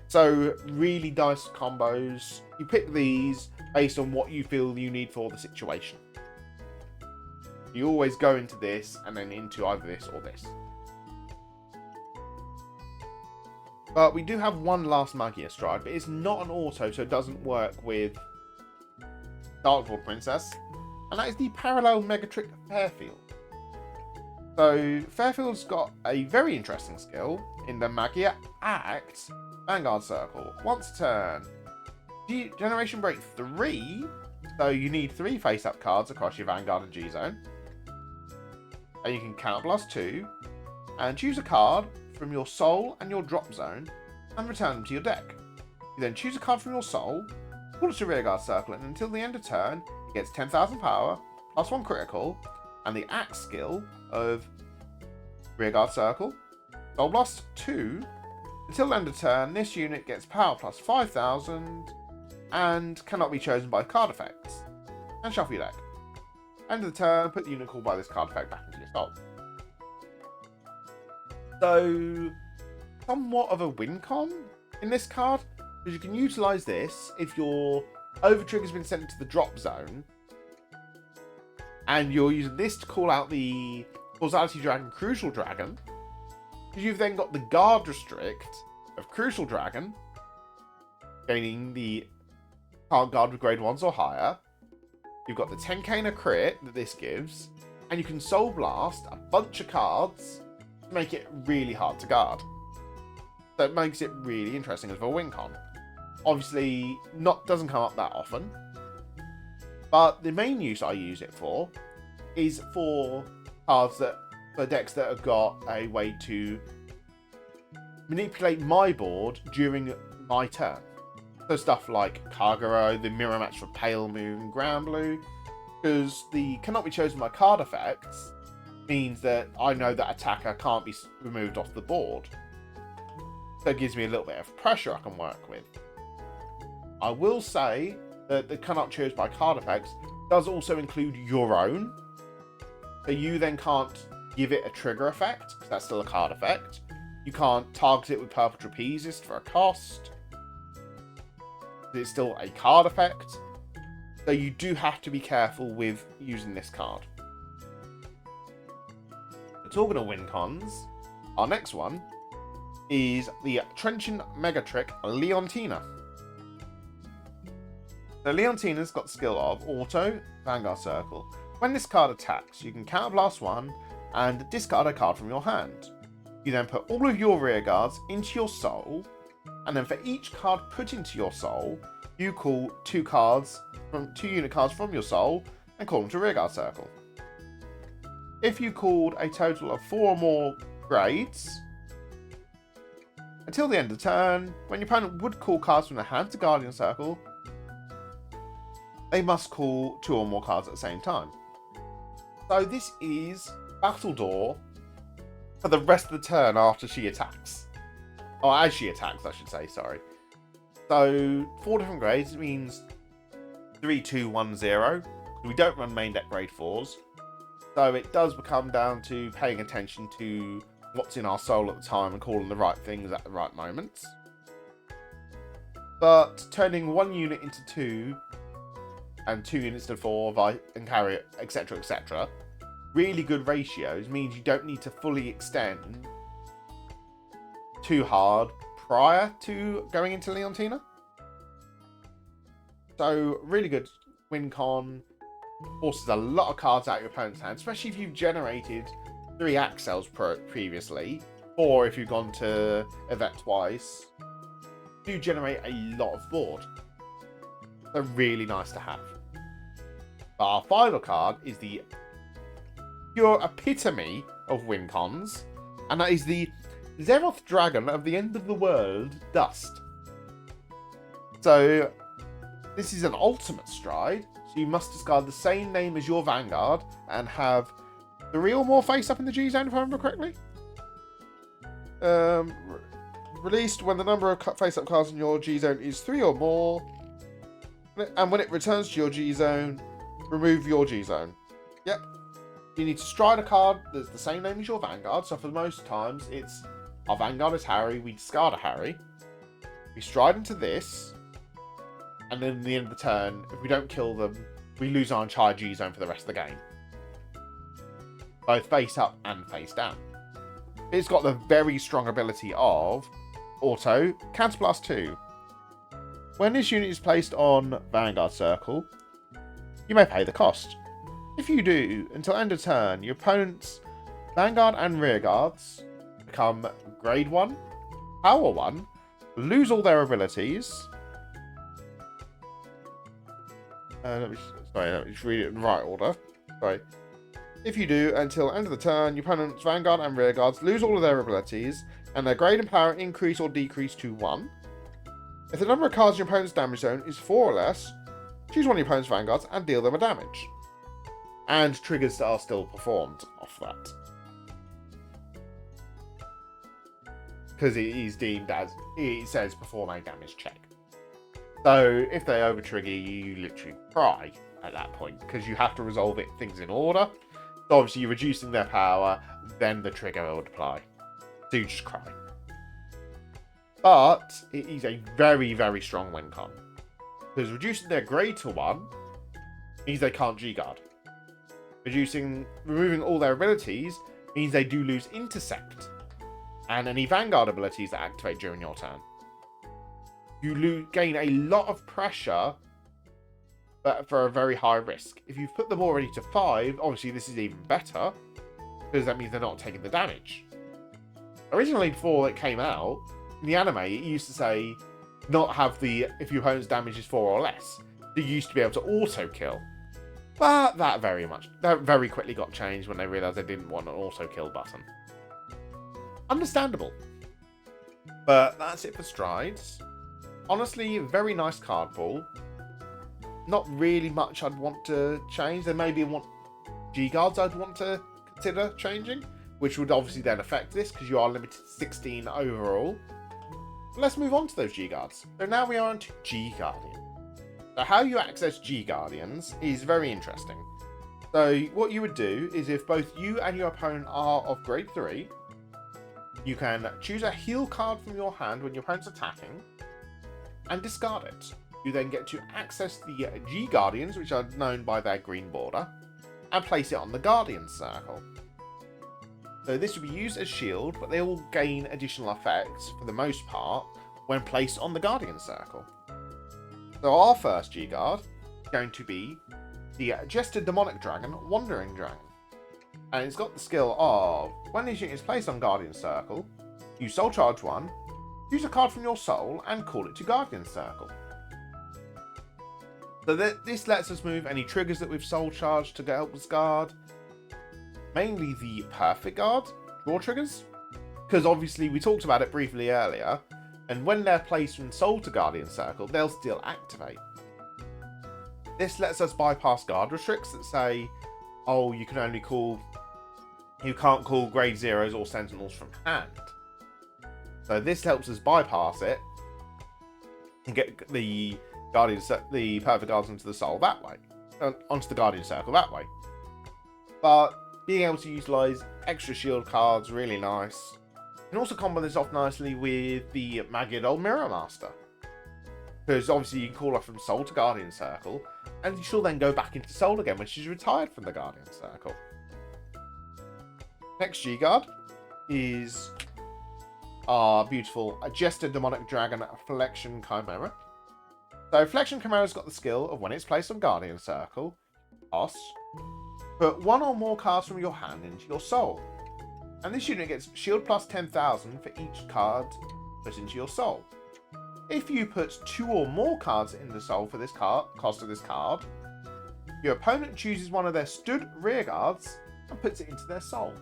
So really nice combos. You pick these based on what you feel you need for the situation. You always go into this and then into either this or this. But we do have one last Magia Stride, but it's not an auto, so it doesn't work with Dark Lord Princess. And that is the Parallel Megatrick Fairfield. So Fairfield's got a very interesting skill in the Magia Act Vanguard Circle. Once a turn, Generation Break 3, so you need 3 face-up cards across your Vanguard and G-Zone. And you can counterblast 2, and choose a card from your soul and your drop zone, and return them to your deck. You then choose a card from your soul, pull it to Rearguard Circle, and until the end of turn, it gets 10,000 power, +1 critical, and the Axe skill of Rearguard Circle, Soul Blast 2. Until the end of turn, this unit gets power plus 5,000 and cannot be chosen by card effects. And shuffle your deck. End of the turn, put the unit called by this card effect back into your soul. So, somewhat of a win con in this card, because you can utilise this if you're Overtrigger's been sent into the drop zone, and you're using this to call out the Causality Dragon, Crucial Dragon. You've then got the Guard Restrict of Crucial Dragon, gaining the Can't Guard with grade 1s or higher. You've got the 10k crit that this gives, and you can Soul Blast a bunch of cards to make it really hard to guard. So it makes it really interesting as a win con. Obviously, doesn't come up that often, but the main use I use it for is for decks that have got a way to manipulate my board during my turn. So stuff like Kagero, the mirror match for Pale Moon, Ground Blue, because the cannot be chosen by card effects means that I know that attacker can't be removed off the board. So it gives me a little bit of pressure I can work with. I will say that the cannot choose by card effects does also include your own. So you then can't give it a trigger effect, because that's still a card effect. You can't target it with Purple Trapezist for a cost. It's still a card effect. So you do have to be careful with using this card. Talking of win cons, our next one is the Trenchant Mega Trick Leontina. So Leontina's got the skill of Auto Vanguard Circle. When this card attacks, you can Counterblast 1 and discard a card from your hand. You then put all of your rear guards into your soul, and then for each card put into your soul, you call 2 unit cards from your soul and call them to rearguard circle. If you called a total of 4 or more grades, until the end of the turn, when your opponent would call cards from their hand to Guardian Circle, they must call 2 or more cards at the same time. So this is Battle Door for the rest of the turn after she attacks. Or as she attacks, I should say, sorry. So 4 different grades means 3, 2, 1, 0. We don't run main deck grade 4s. So it does become down to paying attention to what's in our soul at the time and calling the right things at the right moments. But turning 1 unit into 2 and 2 units to 4 and carry it, etc, etc. Really good ratios means you don't need to fully extend too hard prior to going into Leontina. So really good win con. Forces a lot of cards out of your opponent's hand, especially if you've generated 3 Axels previously, or if you've gone to event twice. Do generate a lot of board. They're really nice to have. But our final card is the pure epitome of win cons, and that is the Zeroth Dragon of the End of the World, Dust. So this is an ultimate stride, so you must discard the same name as your Vanguard and have 3 or more face up in the G zone, if I remember correctly. Released when the number of face up cards in your G zone is 3 or more, and when it returns to your G zone, remove your G zone. Yep. You need to stride a card that's the same name as your Vanguard, so for most times it's our Vanguard is Harri, we discard a Harri, we stride into this, and then at the end of the turn, if we don't kill them, we lose our entire G zone for the rest of the game. Both face up and face down. It's got the very strong ability of Auto Counterblast 2. When this unit is placed on Vanguard Circle, you may pay the cost. If you do, until end of turn, your opponent's Vanguard and Rearguards become Grade 1, Power 1, lose all their abilities. Let me just read it in the right order. Sorry. If you do, until end of the turn, your opponent's Vanguard and Rearguards lose all of their abilities, and their grade and power increase or decrease to 1. If the number of cards in your opponent's damage zone is 4 or less, choose one of your opponent's Vanguards and deal them a damage. And triggers are still performed off that. Because it is deemed as, it says perform a damage check. So if they over trigger, you literally cry at that point, because you have to resolve things in order. So obviously you're reducing their power, then the trigger would apply. So you just cry. But it is a very, very strong win con. Because reducing their grade to 1 means they can't G-Guard. Removing all their abilities means they do lose Intercept and any Vanguard abilities that activate during your turn. You gain a lot of pressure, but for a very high risk. If you've put them already to 5, obviously this is even better, because that means they're not taking the damage. Originally, before it came out, in the anime, it used to say not have the if your opponent's damage is 4 or less. They used to be able to auto kill. But that very quickly got changed when they realised they didn't want an auto kill button. Understandable. But that's it for Strides. Honestly, very nice card pool. Not really much I'd want to change. There may be G-Guards I'd want to consider changing, which would obviously then affect this because you are limited to 16 overall. But let's move on to those G-Guards. So now we are on to G-Guardian. So how you access G-Guardians is very interesting. So what you would do is if both you and your opponent are of grade 3, you can choose a heal card from your hand when your opponent's attacking and discard it. You then get to access the G-Guardians, which are known by their green border, and place it on the Guardian Circle. So this will be used as shield, but they all gain additional effects, for the most part, when placed on the Guardian Circle. So our first G-Guard is going to be the Jester Demonic Dragon, Wandering Dragon. And it's got the skill of, when this unit is placed on Guardian Circle, you Soul Charge 1, use a card from your Soul, and call it to Guardian Circle. So this lets us move any triggers that we've Soul Charged to help us guard. Mainly the Perfect Guard draw triggers. Because obviously we talked about it briefly earlier. And when they're placed from Soul to Guardian Circle, they'll still activate. This lets us bypass guard restricts that say, oh, you can't call grade 0s or Sentinels from hand. So this helps us bypass it and get the Perfect Guards into the Soul that way. Onto the Guardian Circle that way. But being able to utilise extra shield cards, really nice. You can also combo this off nicely with the Magia Mirror Master. Because obviously you can call her from Soul to Guardian Circle, and she'll then go back into Soul again when she's retired from the Guardian Circle. Next G-Guard is our beautiful Jester Demonic Dragon Flexion Chimera. So Flexion Chimera's got the skill of when it's placed on Guardian Circle, put one or more cards from your hand into your Soul. And this unit gets shield plus 10,000 for each card put into your Soul. If you put 2 or more cards in the Soul for this cost of this card, your opponent chooses one of their stood rear guards and puts it into their Soul.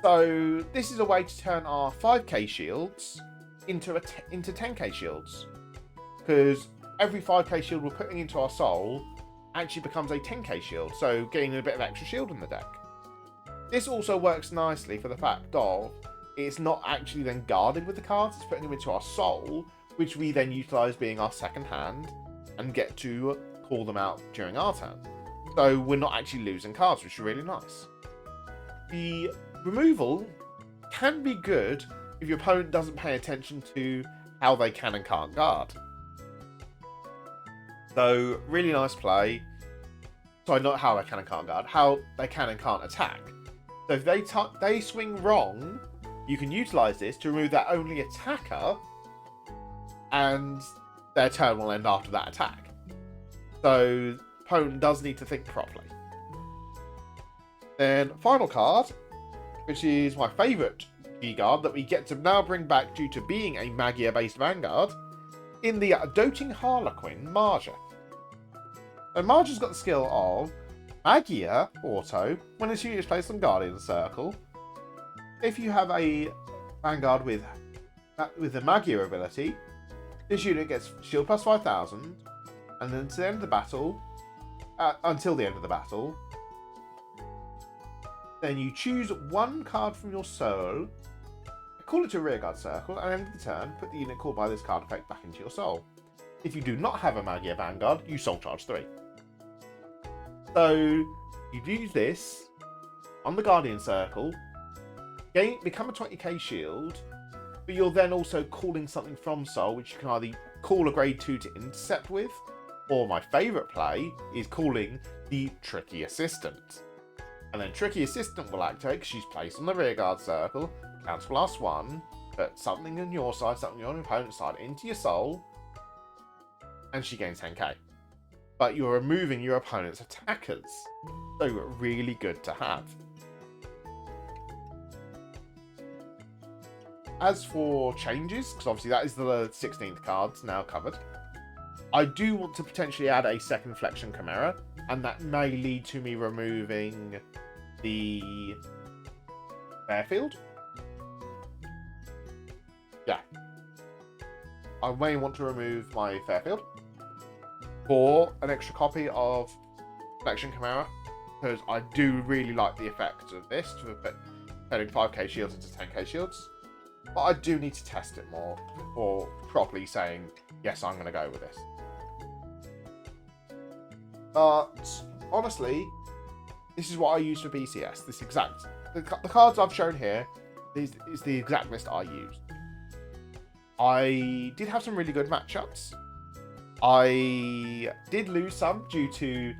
So this is a way to turn our 5k shields into 10k shields. Because every 5k shield we're putting into our Soul actually becomes a 10k shield, so gaining a bit of extra shield in the deck. This also works nicely for the fact of it's not actually then guarded with the cards, it's putting them into our Soul, which we then utilise being our second hand and get to call them out during our turn. So we're not actually losing cards, which is really nice. The removal can be good if your opponent doesn't pay attention to how they can and can't guard. So really nice play. Sorry, not how they can and can't guard, how they can and can't attack. So if they swing wrong, you can utilise this to remove their only attacker, and their turn will end after that attack. So the opponent does need to think properly. Then final card, which is my favourite G-Guard that we get to now bring back due to being a Magia-based Vanguard, in the Doting Harlequin, Magia. So Magia's got the skill of Magia Auto when this unit is placed on Guardian Circle. If you have a Vanguard with the Magia ability, this unit gets shield plus 5,000, and then to the end of the battle, until the end of the battle, then you choose one card from your Soul, call it to Rearguard Circle, and at the end of the turn, put the unit called by this card effect back into your Soul. If you do not have a Magia Vanguard, you Soul Charge 3. So, you use this on the Guardian Circle, become a 20k shield, but you're then also calling something from Soul, which you can either call a grade 2 to intercept with, or my favourite play is calling the Tricky Assistant. And then Tricky Assistant will activate because she's placed on the rearguard circle, counts +1, put something on your side, something on your opponent's side into your soul, and she gains 10k. But you're removing your opponent's attackers, so really good to have. As for changes, because obviously that is the 16th cards now covered, I do want to potentially add a second Flexion Chimera, and that may lead to me removing the Fairfield. Yeah. I may want to remove my Fairfield for an extra copy of Flexion Chimera, because I do really like the effect of this for turning 5k shields into 10k shields. But I do need to test it more before properly saying, yes, I'm going to go with this. But honestly, this is what I use for BCS. The cards I've shown here is the exact list I used. I did have some really good matchups. I did lose some due to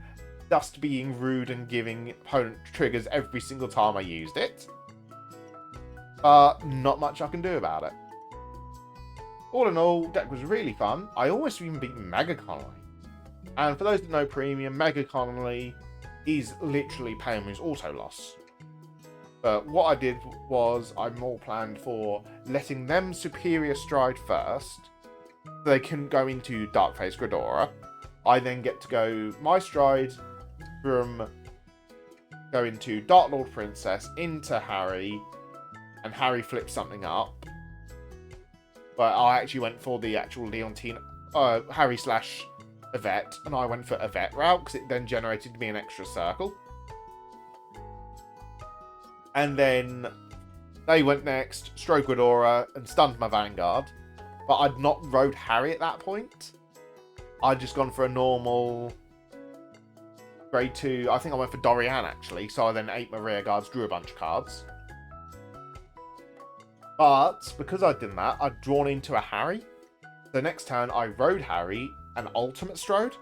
Dust being rude and giving opponent triggers every single time I used it. But not much I can do about it. All in all, deck was really fun. I almost even beat Mega Connolly. And for those that know Premium, Mega Connolly is literally Payman's auto loss. But what I did was I more planned for letting them Superior Stride first, so they can go into Darkface Gridora. I then get to go my stride from going to Dark Lord Princess into Harri, and Harri flipped something up. But I actually went for the actual Leontine, Harri / Yvette, and I went for Yvette route because it then generated me an extra circle. And then they went next, Stroke Gridora, and stunned my Vanguard. But I'd not rode Harri at that point. I'd just gone for a normal grade 2. I think I went for Dorian actually, so I then ate my rear guards, drew a bunch of cards. But because I'd done that, I'd drawn into a Harri. The next turn, I rode Harri and Ultimate Strode.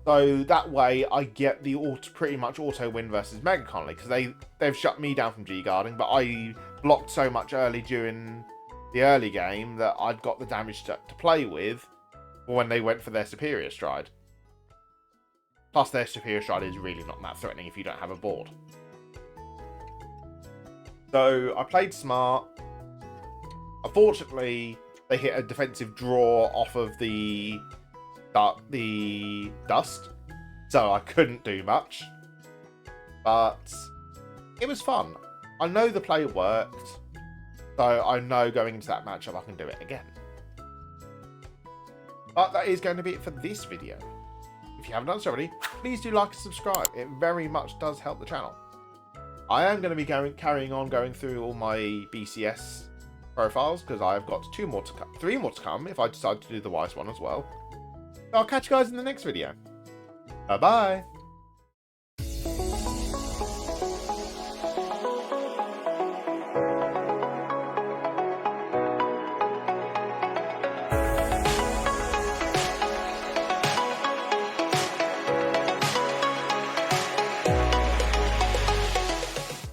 So that way, I get the pretty much auto win versus Mega Connolly, because they've shut me down from G-guarding, but I blocked so much early during the early game that I'd got the damage to play with when they went for their Superior Stride. Plus, their Superior Stride is really not that threatening if you don't have a board. So I played smart. Unfortunately, they hit a defensive draw off of the Dust, so I couldn't do much. But it was fun. I know the play worked, so I know going into that matchup I can do it again. But that is going to be it for this video. If you haven't done so already, please do like and subscribe. It very much does help the channel. I am going to be carrying on going through all my BCS profiles, because I've got 3 more to come if I decide to do the Wise one as well. So I'll catch you guys in the next video. Bye bye.